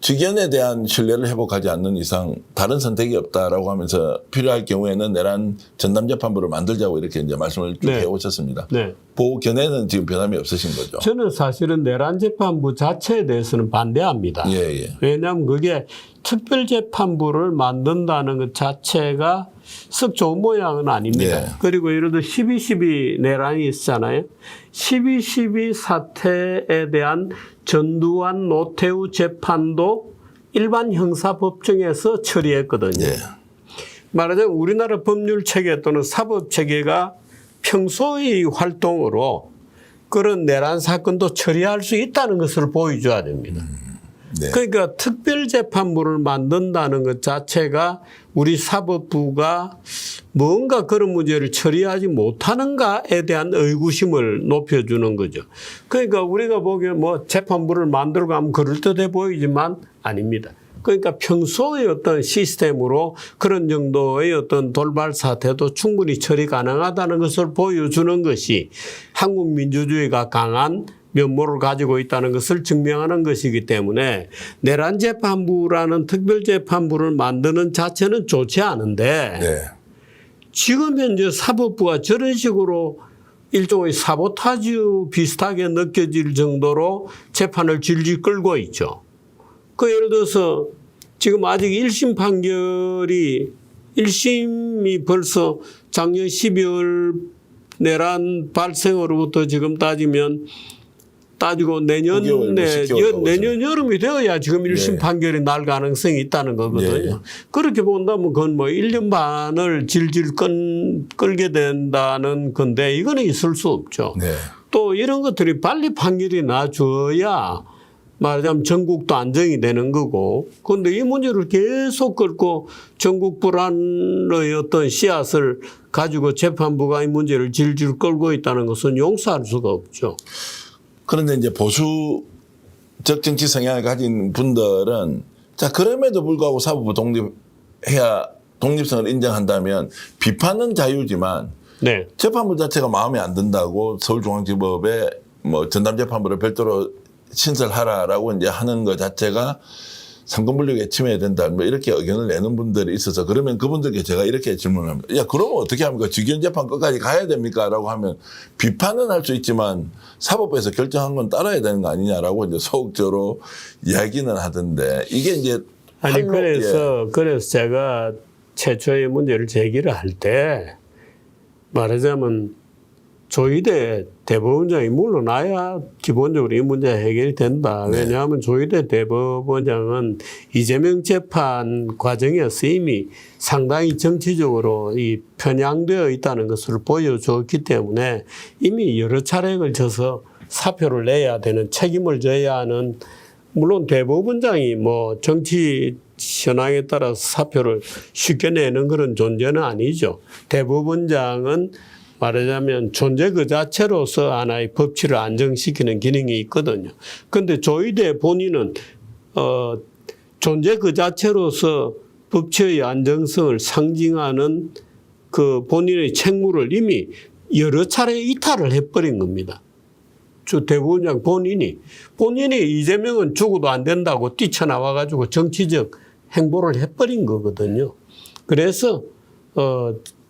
직연에 대한 신뢰를 회복하지 않는 이상 다른 선택이 없다라고 하면서 필요할 경우에는 내란 전남재판부를 만들자고 이렇게 이제 말씀을 쭉 네. 해오셨습니다. 네. 보견에는 지금 변함이 없으신 거죠? 저는 사실은 내란재판부 자체에 대해서는 반대합니다. 예, 예. 왜냐하면 그게 특별재판부를 만든다는 것 자체가 썩 좋은 모양은 아닙니다. 네. 그리고 예를 들어 12.12 내란이 있었잖아요. 12.12 사태에 대한 전두환 노태우 재판도 일반 형사법정에서 처리했거든요. 예. 말하자면 우리나라 법률 체계 또는 사법 체계가 평소의 활동으로 그런 내란 사건도 처리할 수 있다는 것을 보여줘야 됩니다. 네. 그러니까 특별재판부를 만든다는 것 자체가 우리 사법부가 뭔가 그런 문제를 처리하지 못하는가에 대한 의구심을 높여주는 거죠. 그러니까 우리가 보기에 뭐 재판부를 만들고 하면 그럴듯해 보이지만 아닙니다. 그러니까 평소의 어떤 시스템으로 그런 정도의 어떤 돌발 사태도 충분히 처리 가능하다는 것을 보여주는 것이 한국 민주주의가 강한 면모를 가지고 있다는 것을 증명하는 것이기 때문에 내란재판부라는 특별재판부를 만드는 자체는 좋지 않은데 네. 지금 현재 사법부가 저런 식으로 일종의 사보타지 비슷하게 느껴질 정도로 재판을 질질 끌고 있죠. 그 예를 들어서 지금 아직 1심 판결이 1심이 벌써 작년 12월 내란 발생으로부터 지금 따지고 내년 여름이 되어야 지금 1심 네. 판결이 날 가능성이 있다는 거거든요. 네. 그렇게 본다면 그건 뭐 1년 반을 질질 끌게 된다는 건데 이거는 있을 수 없죠. 네. 또 이런 것들이 빨리 판결이 나줘야 말하자면 전국도 안정이 되는 거고 그런데 이 문제를 계속 끌고 전국 불안의 어떤 씨앗을 가지고 재판부가 이 문제를 질질 끌고 있다는 것은 용서할 수가 없죠. 그런데 이제 보수적 정치 성향을 가진 분들은 자, 그럼에도 불구하고 사법부 독립성을 인정한다면 비판은 자유지만 네. 재판부 자체가 마음에 안 든다고 서울중앙지법에 뭐 전담재판부를 별도로 신설하라라고 이제 하는 것 자체가 상권분립에 침해해야 된다. 뭐 이렇게 의견을 내는 분들이 있어서 그러면 그분들께 제가 이렇게 질문을 합니다. 야, 그러면 어떻게 합니까? 직연재판 끝까지 가야 됩니까? 라고 하면 비판은 할 수 있지만 사법부에서 결정한 건 따라야 되는 거 아니냐라고 이제 소극적으로 이야기는 하던데 이게 이제 아니 그래서 제가 최초의 문제를 제기를 할 때 말하자면 조희대 대법원장이 물러나야 기본적으로 이 문제 해결이 된다. 왜냐하면 조희대 대법원장은 이재명 재판 과정에서 이미 상당히 정치적으로 이 편향되어 있다는 것을 보여줬기 때문에 이미 여러 차례에 걸쳐서 사표를 내야 되는 책임을 져야 하는 물론 대법원장이 뭐 정치 현황에 따라서 사표를 쉽게 내는 그런 존재는 아니죠. 대법원장은 말하자면 존재 그 자체로서 하나의 법치를 안정시키는 기능이 있거든요. 그런데 조희대 본인은 존재 그 자체로서 법치의 안정성을 상징하는 그 본인의 책무를 이미 여러 차례 이탈을 해버린 겁니다. 대법원장 본인이 이재명은 죽어도 안 된다고 뛰쳐나와가지고 정치적 행보를 해버린 거거든요. 그래서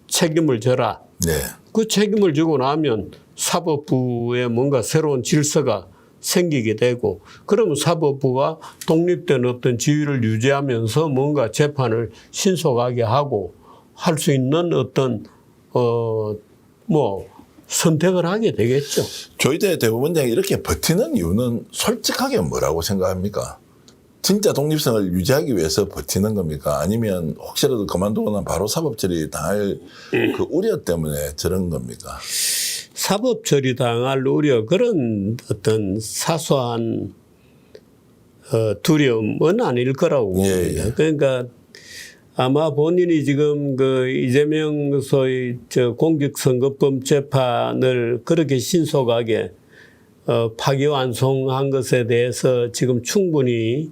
책임을 져라. 네. 그 책임을 지고 나면 사법부에 뭔가 새로운 질서가 생기게 되고 그러면 사법부가 독립된 어떤 지위를 유지하면서 뭔가 재판을 신속하게 하고 할 수 있는 어떤 뭐 선택을 하게 되겠죠. 조희대 대법원장이 이렇게 버티는 이유는 솔직하게 뭐라고 생각합니까? 진짜 독립성을 유지하기 위해서 버티는 겁니까? 아니면 혹시라도 그만두거나 바로 사법 처리 당할 그 우려 때문에 저런 겁니까? 사법 처리 당할 우려 그런 어떤 사소한 두려움은 아닐 거라고 봅니다. 예. 그러니까 아마 본인이 지금 그 이재명 소위 공직선거법 재판을 그렇게 신속하게 파기완송한 것에 대해서 지금 충분히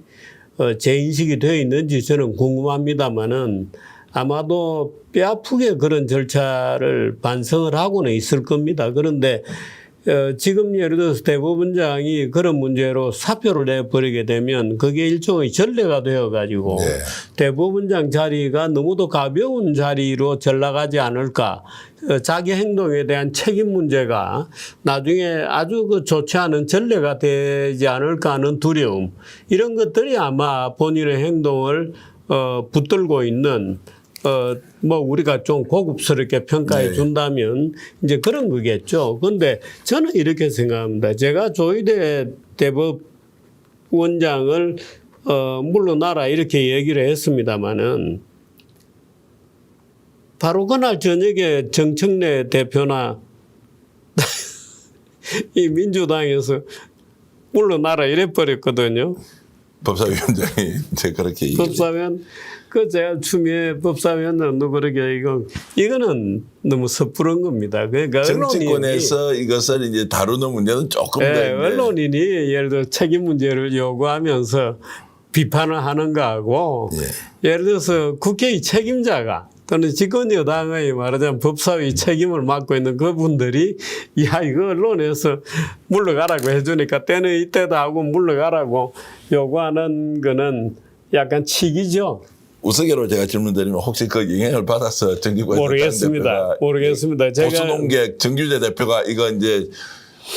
재인식이 되어 있는지 저는 궁금합니다만은 아마도 뼈아프게 그런 절차를 반성을 하고는 있을 겁니다. 그런데 지금 예를 들어서 대법원장이 그런 문제로 사표를 내버리게 되면 그게 일종의 전례가 되어가지고 네. 대법원장 자리가 너무도 가벼운 자리로 전락하지 않을까. 자기 행동에 대한 책임 문제가 나중에 아주 그 좋지 않은 전례가 되지 않을까 하는 두려움. 이런 것들이 아마 본인의 행동을 붙들고 있는 뭐 우리가 좀 고급스럽게 평가해 준다면 이제 그런 거겠죠. 그런데 저는 이렇게 생각합니다. 제가 조희대 대법원장을 물러나라 이렇게 얘기를 했습니다마는 바로 그날 저녁에 정청래 대표나 이 민주당에서 물러나라 이래버렸거든요. 법사위원장이 이제 그렇게 얘기를 법사위원 제가 추미애 법사위원은 그러게 이거는 너무 섣부른 겁니다. 그러니까 정치권에서 이것을 이제 다루는 문제는 조금 더 언론인이 예를 들어 책임 문제를 요구하면서 비판을 하는 거하고 예를 들어서 국회의 책임자가 또는 집권 여당의 말하자면 법사위 책임을 맡고 있는 그분들이 야 이거 언론에서 물러가라고 해주니까 때는 이때다 하고 물러가라고 요구하는 거는 약간 치기죠. 우스개로 제가 질문드리면 혹시 그 영향을 받아서 정기권 모르겠습니다. 제가 보수농객 정규재 대표가 이거 이제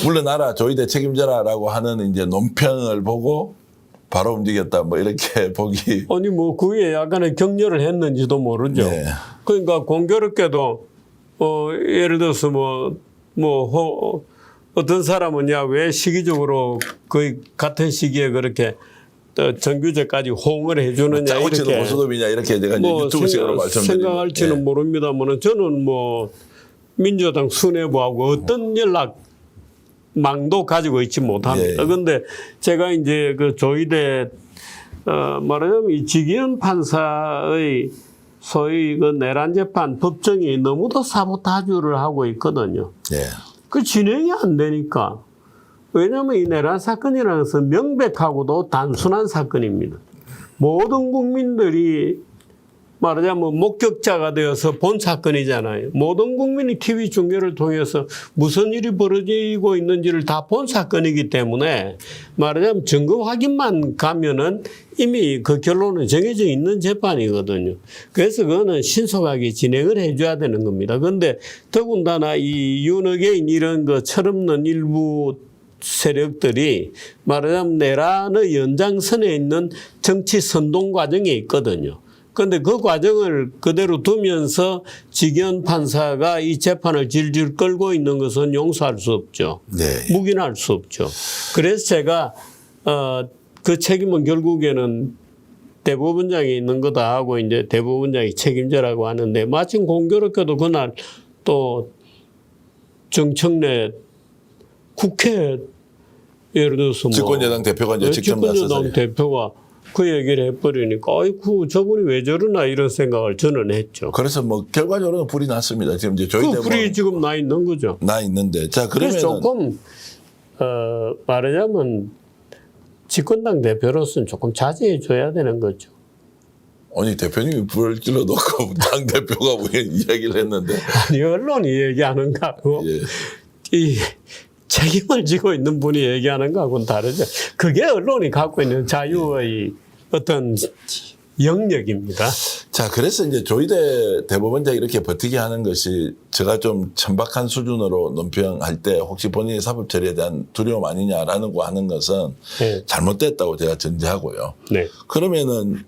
물러나라 조희대 책임져라라고 하는 이제 논평을 보고 바로 움직였다 뭐 이렇게 보기 아니 뭐 그게 약간의 격려를 했는지도 모르죠. 네. 그러니까 공교롭게도 예를 들어서 어떤 사람은 야 왜 시기적으로 거의 같은 시기에 그렇게 정규제까지 호응을 해주느냐 이렇게 보수도이냐 이렇게 내가 유튜브식으로 말씀드리는 생각할지는 모릅니다만 저는 뭐 민주당 수뇌부하고 어떤 연락망도 가지고 있지 못합니다. 그런데 제가 이제 그 조희대 말하자면 이 지기현 판사의 소위 그 내란 재판 법정이 너무도 사보타주를 하고 있거든요. 그 진행이 안 되니까. 왜냐하면 이 내란 사건이라는 것은 명백하고도 단순한 사건입니다. 모든 국민들이 말하자면 목격자가 되어서 본 사건이잖아요. 모든 국민이 TV 중계를 통해서 무슨 일이 벌어지고 있는지를 다 본 사건이기 때문에 말하자면 증거 확인만 가면은 이미 그 결론은 정해져 있는 재판이거든요. 그래서 그거는 신속하게 진행을 해줘야 되는 겁니다. 그런데 더군다나 이 윤어게인 이런 거 철없는 일부 세력들이 말하자면 내란의 연장선에 있는 정치 선동 과정에 있거든요. 그런데 그 과정을 그대로 두면서 지기현 판사가 이 재판을 질질 끌고 있는 것은 용서할 수 없죠. 묵인할 수 없죠. 그래서 제가 그 책임은 결국에는 대법원장이 있는 거다 하고 이제 대법원장이 책임져라고 하는데 마침 공교롭게도 그날 또 정청래 국회 예를 들어서 집권여당 대표가 이제 직접 나서서 집권여당 대표가 그 얘기를 해버리니까 아이고 저분이 왜 저러나 이런 생각을 저는 했죠. 그래서 뭐 결과적으로 불이 났습니다. 지금 이제 조희대 그 불이 지금 나 있는 거죠. 나 있는데 자 그러면 조금 말하자면 집권당 대표로서는 조금 자제해 줘야 되는 거죠. 아니 대표님이 불을 질러놓고 당 대표가 왜 이야기를 했는데 아니 언론이 얘기하는 거하고 이 책임을 지고 있는 분이 얘기하는 거하고는 다르죠. 그게 언론이 갖고 있는 자유의 어떤 영역입니다. 자, 그래서 이제 조희대 대법원장이 이렇게 버티게 하는 것이 제가 좀 천박한 수준으로 논평할 때 혹시 본인의 사법 처리에 대한 두려움 아니냐라는 거 하는 것은 네. 잘못됐다고 제가 전제하고요. 네. 그러면은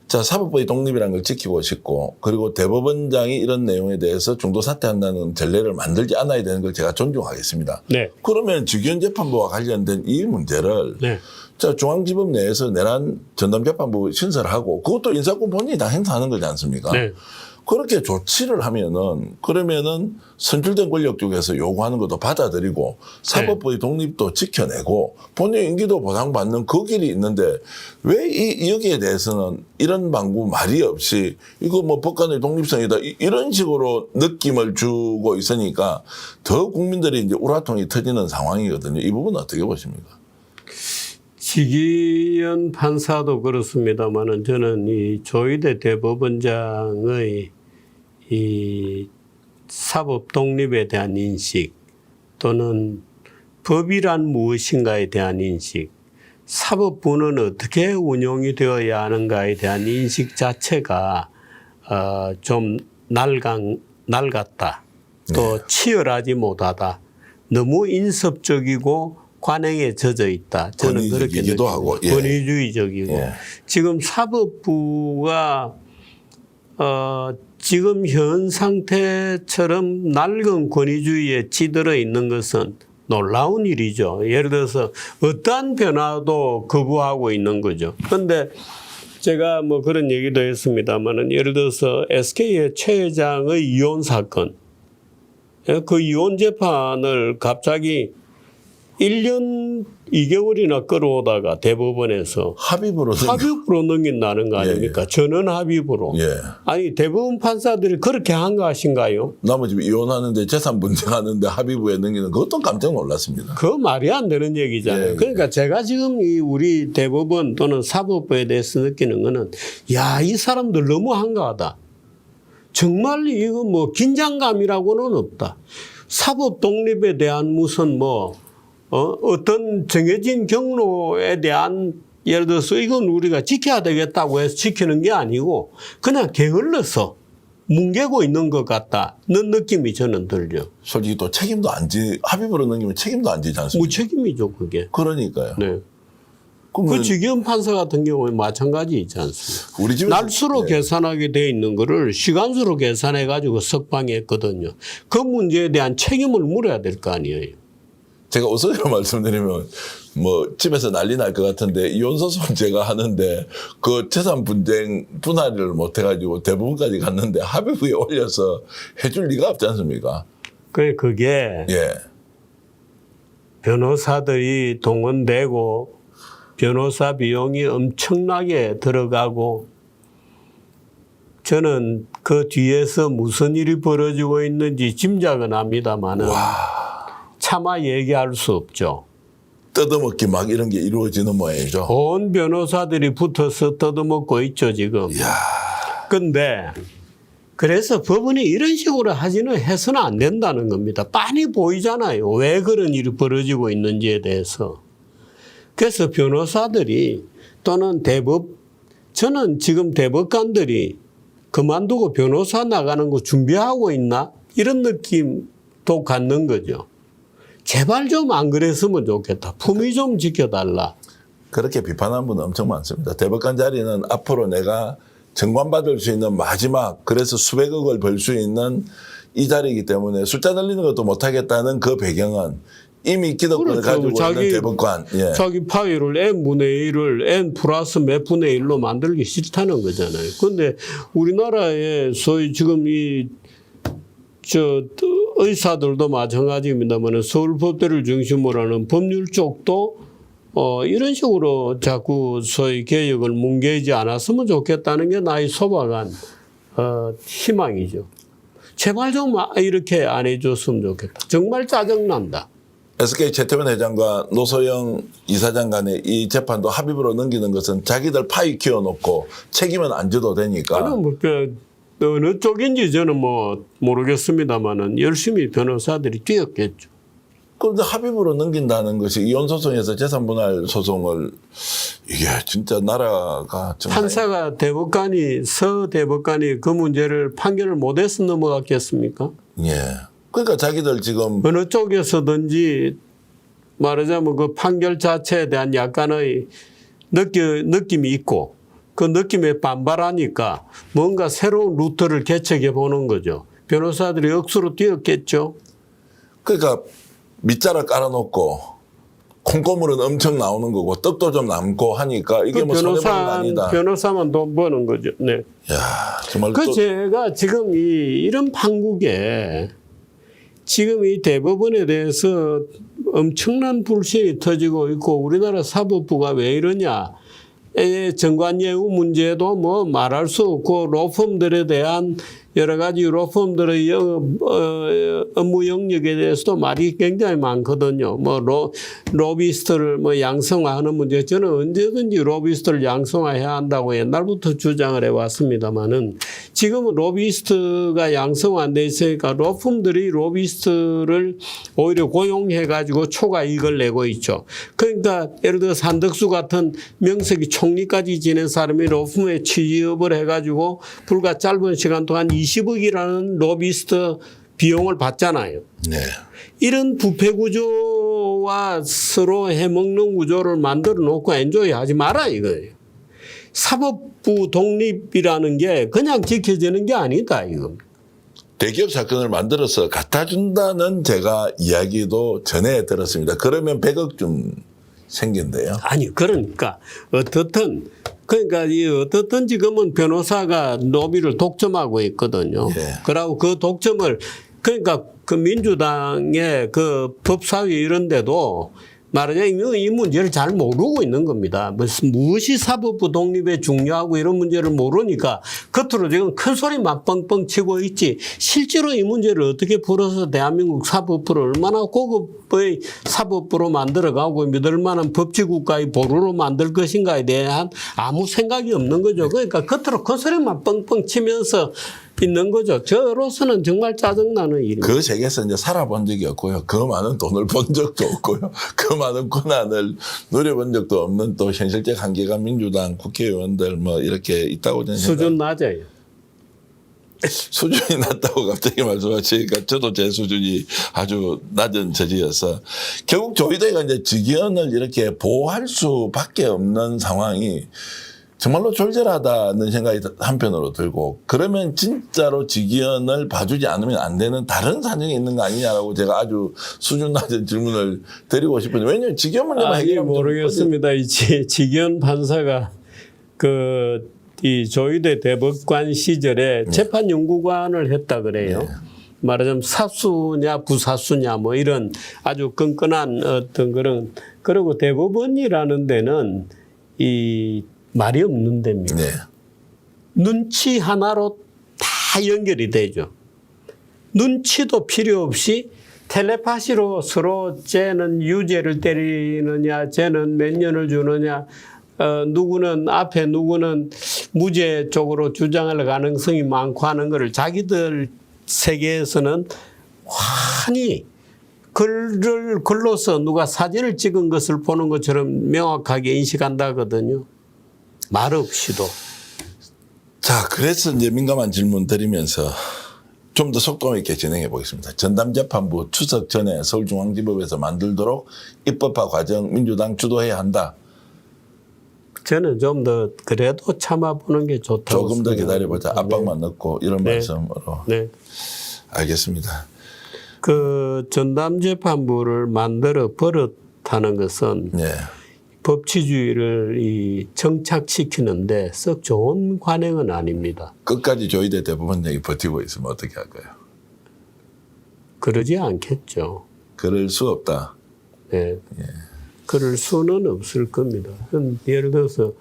자, 사법부의 독립이라는 걸 지키고 싶고 그리고 대법원장이 이런 내용에 대해서 중도 사퇴한다는 전례를 만들지 않아야 되는 걸 제가 존중하겠습니다. 네. 그러면 직위원재판부와 관련된 이 문제를 네. 자, 중앙지법 내에서 내란 전담재판부 신설하고 그것도 인사권 본인이 다 행사하는 거지 않습니까? 네. 그렇게 조치를 하면은 그러면은 선출된 권력 쪽에서 요구하는 것도 받아들이고 사법부의 독립도 지켜내고 본인 임기도 보상받는 그 길이 있는데 왜 여기에 대해서는 이런 방구 말이 없이 이거 뭐 법관의 독립성이다 이런 식으로 느낌을 주고 있으니까 더 국민들이 이제 우라통이 터지는 상황이거든요. 이 부분 어떻게 보십니까? 지기현 판사도 그렇습니다만은 저는 이 조희대 대법원장의 이 사법 독립에 대한 인식 또는 법이란 무엇인가에 대한 인식, 사법부는 어떻게 운용이 되어야 하는가에 대한 인식 자체가 좀 낡았다. 또 네. 치열하지 못하다. 너무 인섭적이고 관행에 젖어 있다. 저는 그렇게 권위적이기도 느낍니다. 하고, 예. 권위주의적이고 예. 지금 사법부가 지금 현 상태처럼 낡은 권위주의에 찌들어 있는 것은 놀라운 일이죠. 예를 들어서 어떠한 변화도 거부하고 있는 거죠. 그런데 제가 뭐 그런 얘기도 했습니다만은 예를 들어서 SK의 최 회장의 이혼 사건, 그 이혼 재판을 갑자기 1년 2개월이나 끌어오다가 대법원에서 합의부로 넘긴다는 거 아닙니까? 전원 합의부로. 예. 아니 대법원 판사들이 그렇게 한 거 하신가요? 나머지 이혼하는데 재산 분쟁하는데 합의부에 넘기는 그것도 깜짝 놀랐습니다. 그 말이 안 되는 얘기잖아요. 예, 그러니까 제가 지금 이 우리 대법원 또는 사법부에 대해서 느끼는 거는 야, 이 사람들 너무 한가하다. 정말 이거 뭐 긴장감이라고는 없다. 사법 독립에 대한 무슨 뭐 어떤 정해진 경로에 대한 예를 들어서 이건 우리가 지켜야 되겠다고 해서 지키는 게 아니고 그냥 게을러서 뭉개고 있는 것 같다는 느낌이 저는 들죠. 솔직히 또 책임도 합의부로 넘기면 책임도 안 지지 않습니까? 무책임이죠, 그게. 그러니까요. 네. 그러면 그 지기현 판사 같은 경우에 마찬가지 있지 않습니까? 우리 집에 날수로 계산하게 돼 있는 거를 시간수로 계산해 가지고 석방했거든요. 그 문제에 대한 책임을 물어야 될 거 아니에요. 제가 우스개로 말씀드리면 뭐 집에서 난리 날 것 같은데 이혼소송 제가 하는데 그 재산 분쟁 분할을 못 해가지고 대부분까지 갔는데 합의부에 올려서 해줄 리가 없지 않습니까? 그게 예. 변호사들이 동원되고 변호사 비용이 엄청나게 들어가고 저는 그 뒤에서 무슨 일이 벌어지고 있는지 짐작은 합니다만은 차마 얘기할 수 없죠. 뜯어먹기 막 이런 게 이루어지는 모양이죠. 온 변호사들이 붙어서 뜯어먹고 있죠, 지금. 근데 그래서 법원이 이런 식으로 해서는 안 된다는 겁니다. 빤히 보이잖아요. 왜 그런 일이 벌어지고 있는지에 대해서. 그래서 변호사들이 또는 저는 지금 대법관들이 그만두고 변호사 나가는 거 준비하고 있나? 이런 느낌도 갖는 거죠. 제발 좀 안 그랬으면 좋겠다. 품위 좀 지켜달라. 그렇게 비판한 분은 엄청 많습니다. 대법관 자리는 앞으로 내가 정관받을 수 있는 마지막 그래서 수백억을 벌 수 있는 이 자리이기 때문에 숫자 늘리는 것도 못하겠다는 그 배경은 이미 기득권을 그렇죠. 가지고 있는 대법관. 예. 자기 파일을 n분의 1을 n 플러스 몇 분의 1로 만들기 싫다는 거잖아요. 그런데 우리나라에 소위 지금 의사들도 마찬가지입니다만 서울법대를 중심으로 하는 법률 쪽도 이런 식으로 자꾸 소위 개혁을 뭉개지 않았으면 좋겠다는 게 나의 소박한 희망이죠. 제발 좀 이렇게 안 해줬으면 좋겠다. 정말 짜증난다. SK 최태원 회장과 노소영 이사장 간의 이 재판도 합의부로 넘기는 것은 자기들 파이 키워놓고 책임은 안 져도 되니까. 아니, 뭐, 어느 쪽인지 저는 뭐 모르겠습니다만은 열심히 변호사들이 뛰었겠죠. 그런데 합의부로 넘긴다는 것이 이혼 소송에서 재산 분할 소송을 이게 진짜 나라가 정말 판사가 서 대법관이 그 문제를 판결을 못해서 넘어갔겠습니까? 예. 그러니까 자기들 지금 어느 쪽에서든지 말하자면 그 판결 자체에 대한 약간의 느낌이 있고 그 느낌에 반발하니까 뭔가 새로운 루트를 개척해 보는 거죠. 변호사들이 억수로 뛰었겠죠. 그러니까 밑자락 깔아놓고 콩고물은 엄청 나오는 거고 떡도 좀 남고 하니까 이게 그 뭐 손해보는 거 아니다. 변호사만 돈 버는 거죠. 네. 야 정말 그 또 제가 지금 이런 판국에 지금 이 대법원에 대해서 엄청난 불신이 터지고 있고 우리나라 사법부가 왜 이러냐. 정관예우 문제도 뭐 말할 수 없고 로펌들에 대한 여러 가지 로펌들의 업무 영역에 대해서도 말이 굉장히 많거든요. 뭐 로비스트를 뭐 양성화하는 문제 저는 언제든지 로비스트를 양성화해야 한다고 옛날부터 주장을 해왔습니다만은 지금은 로비스트가 양성화 안 돼 있으니까 로펌들이 로비스트를 오히려 고용해 가지고 초과 이익을 내고 있죠. 그러니까 예를 들어 한덕수 같은 명색이 총리까지 지낸 사람이 로펌에 취업을 해 가지고 불과 짧은 시간 동안 20억이라는 로비스트 비용을 받잖아요. 네. 이런 부패 구조와 서로 해먹는 구조를 만들어 놓고 엔조이하지 마라 이거예요. 사법부 독립이라는 게 그냥 지켜지는 게 아니다 이거. 대기업 사건을 만들어서 갖다 준다는 제가 이야기도 전에 들었습니다. 그러면 100억쯤 생긴대요. 아니 그러니까 어떻든 지금은 변호사가 로비를 독점하고 있거든요. 예. 그리고 그 독점을 그러니까 그 민주당의 그 법사위 이런 데도 말하자면 이 문제를 잘 모르고 있는 겁니다. 무엇이 사법부 독립에 중요하고 이런 문제를 모르니까 겉으로 지금 큰 소리만 뻥뻥 치고 있지 실제로 이 문제를 어떻게 풀어서 대한민국 사법부를 얼마나 고급의 사법부로 만들어가고 믿을 만한 법치국가의 보루로 만들 것인가에 대한 아무 생각이 없는 거죠. 그러니까 겉으로 큰 소리만 뻥뻥 치면서 있는 거죠. 저로서는 정말 짜증나는 일입니다. 그 세계에서 이제 살아본 적이 없고요. 그 많은 돈을 번 적도 없고요. 그 많은 권한을 누려본 적도 없는 또 현실적 한계가 민주당 국회의원들 뭐 이렇게 있다고 저는 수준 낮아요. 수준이 낮다고 갑자기 말씀하시니까 저도 제 수준이 아주 낮은 처지여서 결국 조희대가 이제 직위원을 이렇게 보호할 수밖에 없는 상황이 정말로 졸졸하다는 생각이 한편으로 들고 그러면 진짜로 직위원을 봐주지 않으면 안 되는 다른 사정이 있는 거 아니냐라고 제가 아주 수준 낮은 질문을 드리고 싶은데 왜냐하면 직위원 문제만 해결하면 모르겠습니다. 이 직위원 판사가 이 조희대 대법관 시절에 재판연구관을 했다 그래요. 말하자면 사수냐 부사수냐 뭐 이런 아주 끈끈한 어떤 그리고 대법원이라는 데는 이 말이 없는 데입니다. 네. 눈치 하나로 다 연결이 되죠. 눈치도 필요 없이 텔레파시로 서로 쟤는 유죄를 때리느냐 쟤는 몇 년을 주느냐 누구는 앞에 누구는 무죄 쪽으로 주장할 가능성이 많고 하는 것을 자기들 세계에서는 환히 글로서 누가 사진을 찍은 것을 보는 것처럼 명확하게 인식한다거든요. 말 없이도. 자, 그래서 이제 민감한 질문 드리면서 좀 더 속도 있게 진행해 보겠습니다. 전담재판부 추석 전에 서울중앙지법에서 만들도록 입법화 과정 민주당 주도해야 한다. 저는 좀 더 그래도 참아보는 게 좋다고 조금 더 생각합니다. 기다려보자. 압박만 넣고 이런 말씀으로. 네. 알겠습니다. 그 전담재판부를 만들어 버릇하는 것은 네. 법치주의를 정착시키는데 썩 좋은 관행은 아닙니다. 끝까지 조희대 대법원장이 버티고 있으면 어떻게 할까요? 그러지 않겠죠. 그럴 수 없다. 네. 그럴 수는 없을 겁니다. 예를 들어서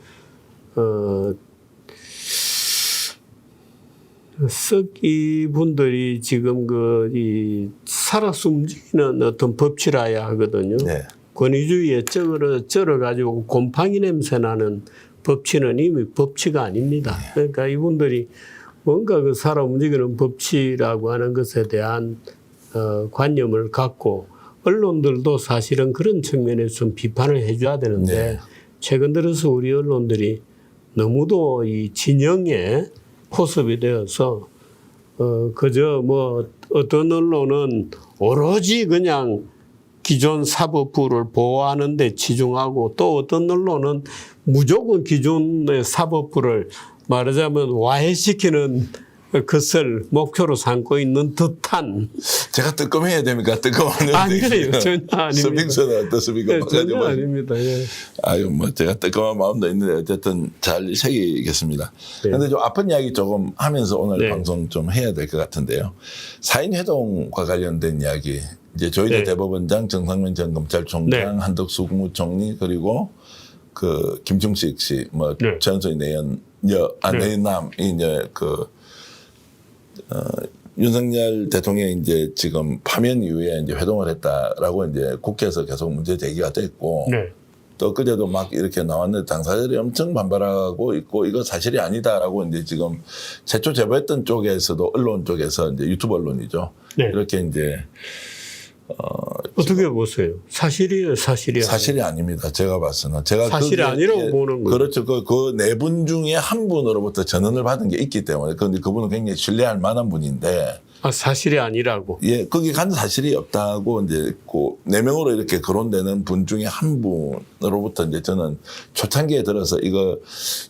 썩 이분들이 지금 살아서 움직이는 어떤 법치라야 하거든요. 네. 권위주의에 쩔어가지고 곰팡이 냄새 나는 법치는 이미 법치가 아닙니다. 그러니까 이분들이 뭔가 살아 움직이는 법치라고 하는 것에 대한 관념을 갖고 언론들도 사실은 그런 측면에서 좀 비판을 해줘야 되는데 네. 최근 들어서 우리 언론들이 너무도 이 진영에 포섭이 되어서 그저 뭐 어떤 언론은 오로지 그냥 기존 사법부를 보호하는 데 치중하고 또 어떤 언론은 무조건 기존의 사법부를 말하자면 와해시키는 것을 목표로 삼고 있는 듯한. 제가 뜨끔해야 됩니까? 뜨끔하는데. 아니에요. 전혀 아닙니다. 서빙서는 어떻습니까? 네, 전혀 아닙니다. 예. 아유, 뭐, 제가 뜨끔한 마음도 있는데, 어쨌든 잘 새기겠습니다. 그런데 좀 아픈 이야기 조금 하면서 오늘 네. 방송 좀 해야 될 것 같은데요. 4인 회동과 관련된 이야기. 이제 조희대 네. 대법원장, 정상면 전 검찰총장, 네. 한덕수 국무총리, 그리고 그 김충식 씨, 뭐, 네. 전소희 내연남이 이제 윤석열 대통령이 이제 지금 파면 이후에 이제 회동을 했다라고 이제 국회에서 계속 문제 제기가 됐고 네. 또 그제도 막 이렇게 나왔는데 당사자들이 엄청 반발하고 있고 이거 사실이 아니다라고 이제 지금 최초 제보했던 쪽에서도 언론 쪽에서 이제 유튜브 언론이죠. 네. 이렇게 이제 어떻게 보세요? 사실이에요, 사실이야. 사실이 아닙니다. 제가 봐서는 제가 사실이 그게 아니라고 보는 거예요. 그렇죠. 그 네 분 중에 한 분으로부터 전언을 받은 게 있기 때문에 그런데 그분은 굉장히 신뢰할 만한 분인데. 사실이 아니라고. 예, 거기 간 사실이 없다고 이제 그 4명으로 이렇게 거론되는 분 중에 한 분으로부터 이제 저는 초창기에 들어서 이거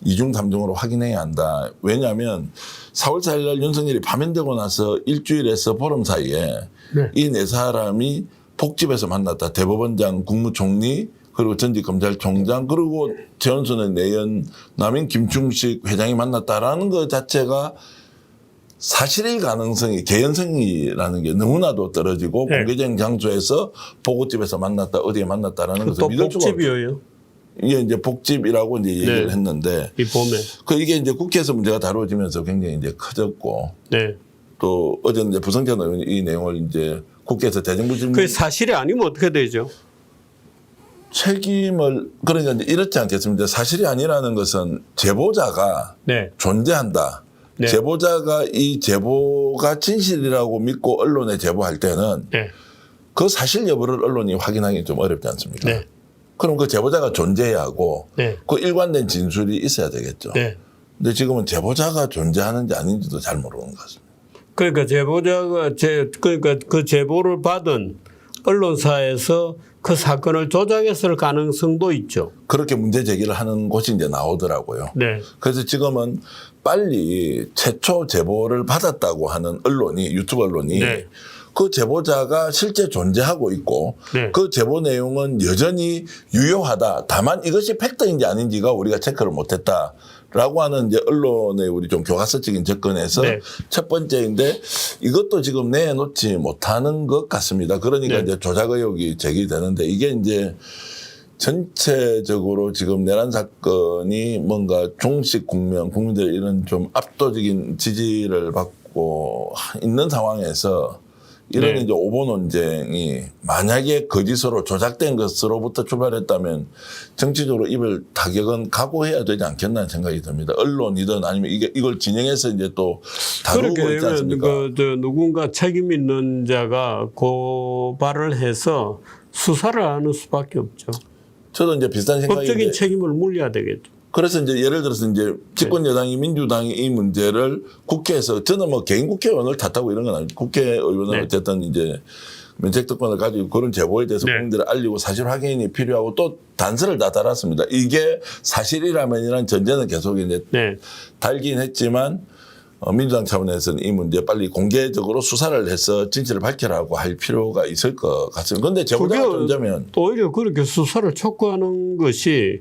2중 3중으로 확인해야 한다. 왜냐하면 4월 4일 날 윤석열이 파면되고 나서 일주일에서 보름 사이에 네. 이 네 사람이 복집에서 만났다. 대법원장, 국무총리, 그리고 전직 검찰총장, 그리고 최은순의 내연남인 김충식 회장이 만났다라는 것 자체가 사실일 가능성이 개연성이라는 게 너무나도 떨어지고 네. 공개적인 장소에서 보고집에서 만났다 어디에 만났다라는 것을 또 믿을 수가 없죠. 복집이에요. 이게 이제 복집이라고 이제 얘기를 네. 했는데 이 봄에. 이게 이제 국회에서 문제가 다뤄지면서 굉장히 이제 커졌고 네. 또 어제 이제 부성찬 의원이 이 내용을 이제 국회에서 대정부 질문 그게 사실이 아니면 어떻게 되죠? 책임을 그러니까 이제 이렇지 않겠습니다. 사실이 아니라는 것은 제보자가 네. 존재한다. 네. 제보자가 이 제보가 진실이라고 믿고 언론에 제보할 때는 네. 그 사실 여부를 언론이 확인하기 좀 어렵지 않습니까? 네. 그럼 그 제보자가 존재해야 하고 네. 그 일관된 진술이 있어야 되겠죠. 네. 근데 지금은 제보자가 존재하는지 아닌지도 잘 모르는 것 같습니다. 그러니까 제보자가 그러니까 그 제보를 받은 언론사에서 그 사건을 조작했을 가능성도 있죠. 그렇게 문제 제기를 하는 곳이 이제 나오더라고요. 네. 그래서 지금은 빨리 최초 제보를 받았다고 하는 언론이 유튜브 언론이 네. 그 제보자가 실제 존재하고 있고 네. 그 제보 내용은 여전히 유효하다. 다만 이것이 팩트인지 아닌지가 우리가 체크를 못했다. 라고 하는 이제 언론의 우리 좀 교과서적인 접근에서 네. 첫 번째인데 이것도 지금 내놓지 못하는 것 같습니다. 그러니까 네. 이제 조작 의혹이 제기되는데 이게 이제 전체적으로 지금 내란 사건이 뭔가 종식 국민들 이런 좀 압도적인 지지를 받고 있는 상황에서 이런 네. 이제 오보 논쟁이 만약에 거짓으로 조작된 것으로부터 출발했다면 정치적으로 입을 타격은 각오해야 되지 않겠나 생각이 듭니다. 언론이든 아니면 이걸 진행해서 이제 또 다루고 그렇게 있지 않습니까? 되면 누군가 책임 있는 자가 고발을 해서 수사를 하는 수밖에 없죠. 저도 이제 비슷한 생각인데 법적인 책임을 물려야 되겠죠. 그래서 이제 예를 들어서 이제 집권 여당이 민주당이 이 문제를 국회에서 저는 뭐 개인 국회의원을 탓하고 이런 건 아니고 국회의원은 네. 어쨌든 이제 면책특권을 가지고 그런 제보에 대해서 네. 국민들을 알리고 사실 확인이 필요하고 또 단서를 다 달았습니다. 이게 사실이라면이란 전제는 계속 이제 네. 달긴 했지만 민주당 차원에서는 이 문제 빨리 공개적으로 수사를 해서 진실을 밝혀라고 할 필요가 있을 것 같습니다. 그런데 제보자가 그게 존재하면 오히려 그렇게 수사를 촉구하는 것이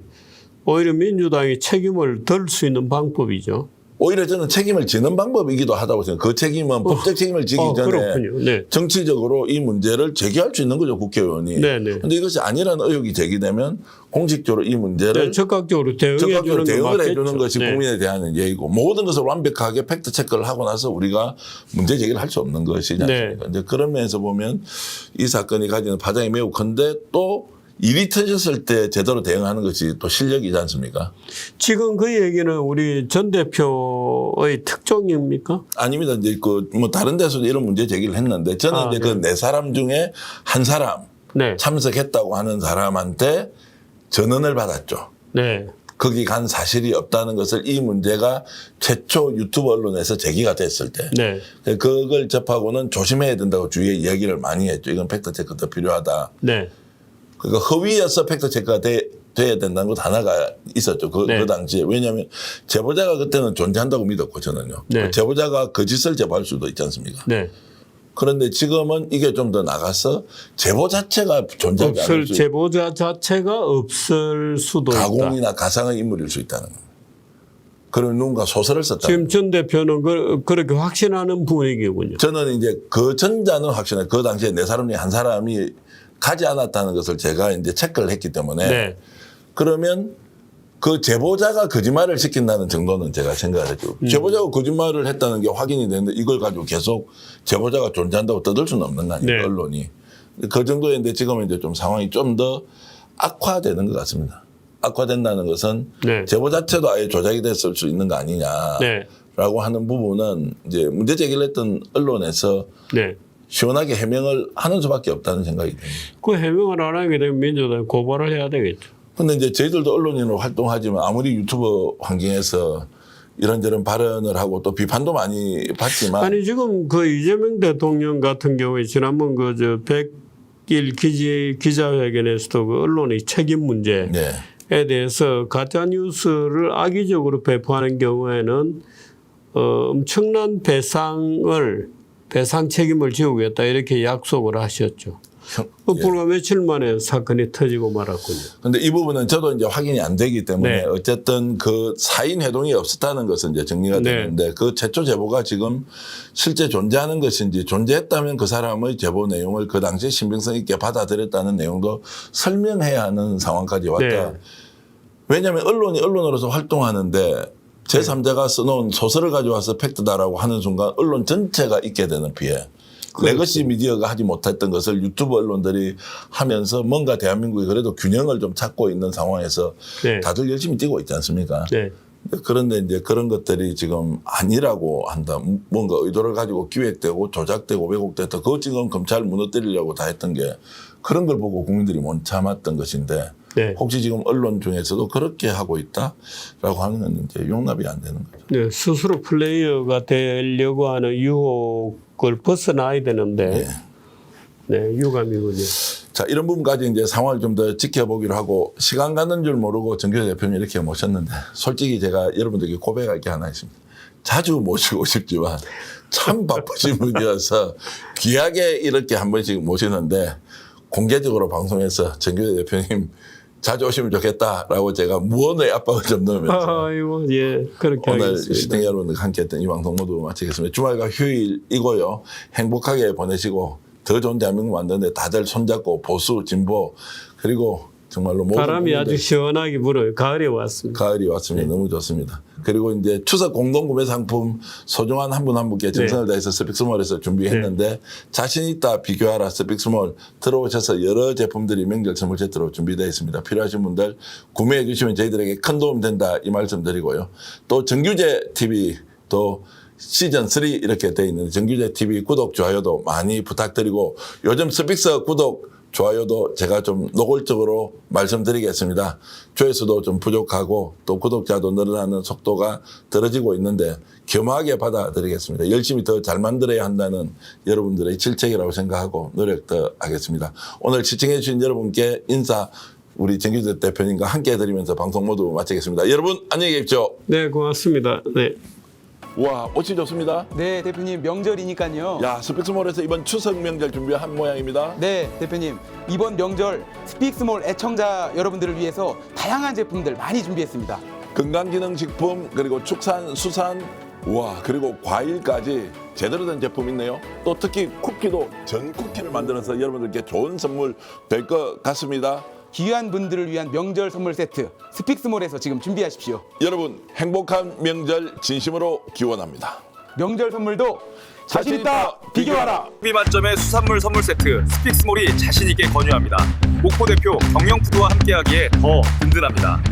오히려 민주당이 책임을 덜 수 있는 방법이죠. 오히려 저는 책임을 지는 방법이기도 하다고 생각해요. 그 책임은 법적 책임을 지기 전에 그렇군요. 네. 정치적으로 이 문제를 제기할 수 있는 거죠, 국회의원이. 네네. 그런데 이것이 아니라는 의혹이 제기되면 공식적으로 이 문제를 네, 적극적으로 대응해 적극적으로 주는 대응을 해주는 것이 네. 국민에 대한 예의고 모든 것을 완벽하게 팩트 체크를 하고 나서 우리가 문제 제기를 할 수 없는 것이지 않습니까? 이제 그런 면에서 보면 이 사건이 가지는 파장이 매우 큰데 또 일이 터졌을 때 제대로 대응하는 것이 또 실력이지 않습니까? 지금 그 얘기는 우리 전 대표의 특종입니까? 아닙니다. 이제 그 뭐 다른 데서도 이런 문제 제기를 했는데 저는 이제 그 네 사람 중에 한 사람 네. 참석했다고 하는 사람한테 전언을 받았죠. 네. 거기 간 사실이 없다는 것을 이 문제가 최초 유튜브 언론에서 제기가 됐을 때 네. 그걸 접하고는 조심해야 된다고 주위에 이야기를 많이 했죠. 이건 팩트체크 더 필요하다. 네. 그러니까 허위여서 팩트체크가 돼야 된다는 것 하나가 있었죠. 그 당시에. 왜냐하면 제보자가 그때는 존재한다고 믿었고 저는요. 네. 제보자가 거짓을 제보할 수도 있지 않습니까? 네. 그런데 지금은 이게 좀 더 나가서 제보 자체가 존재하지 않을 수 제보자 자체가 없을 수도 있다. 가공이나 가상의 인물일 수 있다는 겁니다. 그럼 누군가 소설을 썼다. 지금 전 대표는 그렇게 확신하는 분위기군요. 저는 이제 그 전자는 확실해. 그 당시에 네 사람 중에 한 사람이 가지 않았다는 것을 제가 이제 체크를 했기 때문에 네. 그러면 그 제보자가 거짓말을 시킨다는 정도는 제가 생각을 했죠. 제보자가 거짓말을 했다는 게 확인이 되는데 이걸 가지고 계속 제보자가 존재한다고 떠들 수는 없는 거 아니에요. 네. 언론이. 그 정도인데 지금은 이제 좀 상황이 좀 더 악화되는 것 같습니다. 악화된다는 것은 네. 제보 자체도 아예 조작이 됐을 수 있는 거 아니냐라고 네. 하는 부분은 이제 문제 제기를 했던 언론에서 네. 시원하게 해명을 하는 수밖에 없다는 생각이 듭니다. 그 해명을 안 하게 되면 민주당이 고발을 해야 되겠죠. 근데 이제 저희들도 언론인으로 활동하지만 아무리 유튜브 환경에서 이런저런 발언을 하고 또 비판도 많이 받지만 아니 지금 그 이재명 대통령 같은 경우에 지난번 그 100일 기자회견에서도 그 언론의 책임 문제에 네. 대해서 가짜 뉴스를 악의적으로 배포하는 경우에는 엄청난 배상 책임을 지우겠다 이렇게 약속을 하셨죠. 불과 며칠 만에 사건이 터지고 말았군요. 그런데 이 부분은 저도 이제 확인이 안 되기 때문에 네. 어쨌든 그 사인 회동이 없었다는 것은 이제 정리가 네. 되는데 그 최초 제보가 지금 실제 존재하는 것인지 존재했다면 그 사람의 제보 내용을 그 당시에 신빙성 있게 받아들였다는 내용도 설명해야 하는 상황까지 왔다. 네. 왜냐하면 언론이 언론으로서 활동하는데 제3자가 써놓은 소설을 가져와서 팩트다라고 하는 순간 언론 전체가 있게 되는 피해. 레거시 미디어가 하지 못했던 것을 유튜브 언론들이 하면서 뭔가 대한민국이 그래도 균형을 좀 찾고 있는 상황에서 네. 다들 열심히 뛰고 있지 않습니까? 네. 그런데 이제 그런 것들이 지금 아니라고 한다. 뭔가 의도를 가지고 기획되고 조작되고 왜곡됐다. 그거 지금 검찰 무너뜨리려고 다 했던 게 그런 걸 보고 국민들이 못 참았던 것인데 네. 혹시 지금 언론 중에서도 그렇게 하고 있다라고 하는 건 이제 용납이 안 되는 거죠. 네, 스스로 플레이어가 되려고 하는 유혹을 벗어나야 되는데 네, 유감이군요. 자, 이런 부분까지 이제 상황을 좀 더 지켜보기로 하고 시간 가는 줄 모르고 정규 대표님 이렇게 모셨는데 솔직히 제가 여러분들에게 고백할 게 하나 있습니다. 자주 모시고 싶지만 참 바쁘신 분이어서 귀하게 이렇게 한 번씩 모시는데 공개적으로 방송에서 정규 대표님 자주 오시면 좋겠다라고 제가 무언의 압박을 좀 넣으면서 아이고, 예, 그렇게 오늘 하겠습니다. 시청자 여러분들과 함께했던 이 방송 모두 마치겠습니다. 주말과 휴일이고요. 행복하게 보내시고 더 좋은 대한민국 만드는데 다들 손잡고 보수, 진보 그리고 정말로 모든 바람이 분들 아주 시원하게 불어요. 가을이 왔습니다. 가을이 왔습니다. 너무 좋습니다. 그리고 이제 추석 공동구매 상품 소중한 한 분 한 분께 정성을 다해서 스픽스몰에서 준비했는데 자신 있다 비교하라 스픽스몰 들어오셔서 여러 제품들이 명절 선물 세트로 준비되어 있습니다. 필요하신 분들 구매해 주시면 저희들에게 큰 도움 된다 이 말씀 드리고요. 또 정규제 TV 또 시즌 3 이렇게 되어 있는 정규제 TV 구독 좋아요도 많이 부탁드리고 요즘 스픽스 구독 좋아요도 제가 좀 노골적으로 말씀드리겠습니다. 조회수도 좀 부족하고 또 구독자도 늘어나는 속도가 떨어지고 있는데 겸허하게 받아들이겠습니다. 열심히 더 잘 만들어야 한다는 여러분들의 질책이라고 생각하고 노력도 하겠습니다. 오늘 시청해 주신 여러분께 인사 우리 정규재 대표님과 함께 해드리면서 방송 모두 마치겠습니다. 여러분 안녕히 계십시오. 네, 고맙습니다. 네. 와 옷이 좋습니다. 네, 대표님 명절이니까요. 야 스픽스몰에서 이번 추석 명절 준비한 모양입니다. 네, 대표님 이번 명절 스픽스몰 애청자 여러분들을 위해서 다양한 제품들 많이 준비했습니다. 건강기능식품 그리고 축산 수산 와 그리고 과일까지 제대로 된 제품 있네요. 또 특히 쿠키도 전 쿠키를 만들어서 여러분들께 좋은 선물 될 것 같습니다. 귀한 분들을 위한 명절 선물 세트 스픽스몰에서 지금 준비하십시오. 여러분 행복한 명절 진심으로 기원합니다. 명절 선물도 자신 있다 비교하라. 비 만점의 수산물 선물 세트 스픽스몰이 자신 있게 권유합니다. 목포 대표 경영푸드와 함께하기에 더 든든합니다.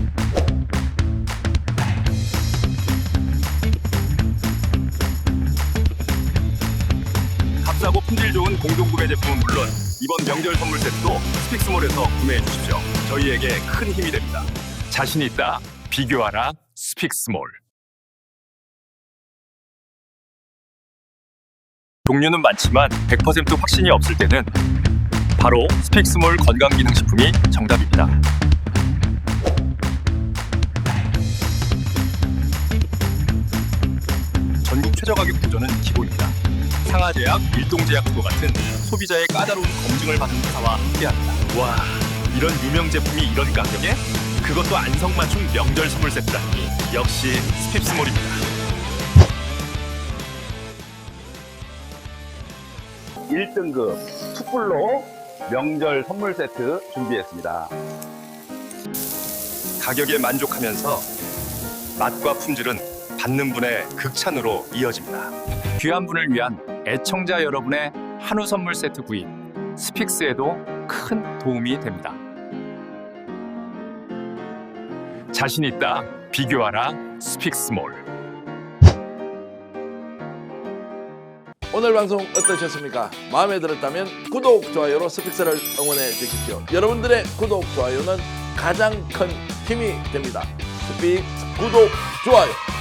값싸고 품질 좋은 공동구매 제품은 물론 이번 명절 선물 세트도 스픽스몰에서 구매해 주십시오. 저희에게 큰 힘이 됩니다. 자신 있다. 비교하라. 스픽스몰. 종류는 많지만 100% 확신이 없을 때는 바로 스픽스몰 건강기능식품이 정답입니다. 전국 최저가격 보전은 기본입니다. 상하제약, 일동제약 등과 같은 소비자의 까다로운 검증을 받은 회사와 함께합니다. 와, 이런 유명 제품이 이런 가격에? 그것도 안성맞춤 명절 선물 세트라니. 역시 스픽스몰입니다. 1등급 투플로 명절 선물 세트 준비했습니다. 가격에 만족하면서 맛과 품질은 받는 분의 극찬으로 이어집니다. 귀한 분을 위한 애청자 여러분의 한우 선물 세트 구입, 스픽스에도 큰 도움이 됩니다. 자신 있다. 비교하라. 스픽스몰. 오늘 방송 어떠셨습니까? 마음에 들었다면 구독, 좋아요로 스픽스를 응원해 주십시오. 여러분들의 구독, 좋아요는 가장 큰 힘이 됩니다. 스픽스 구독, 좋아요.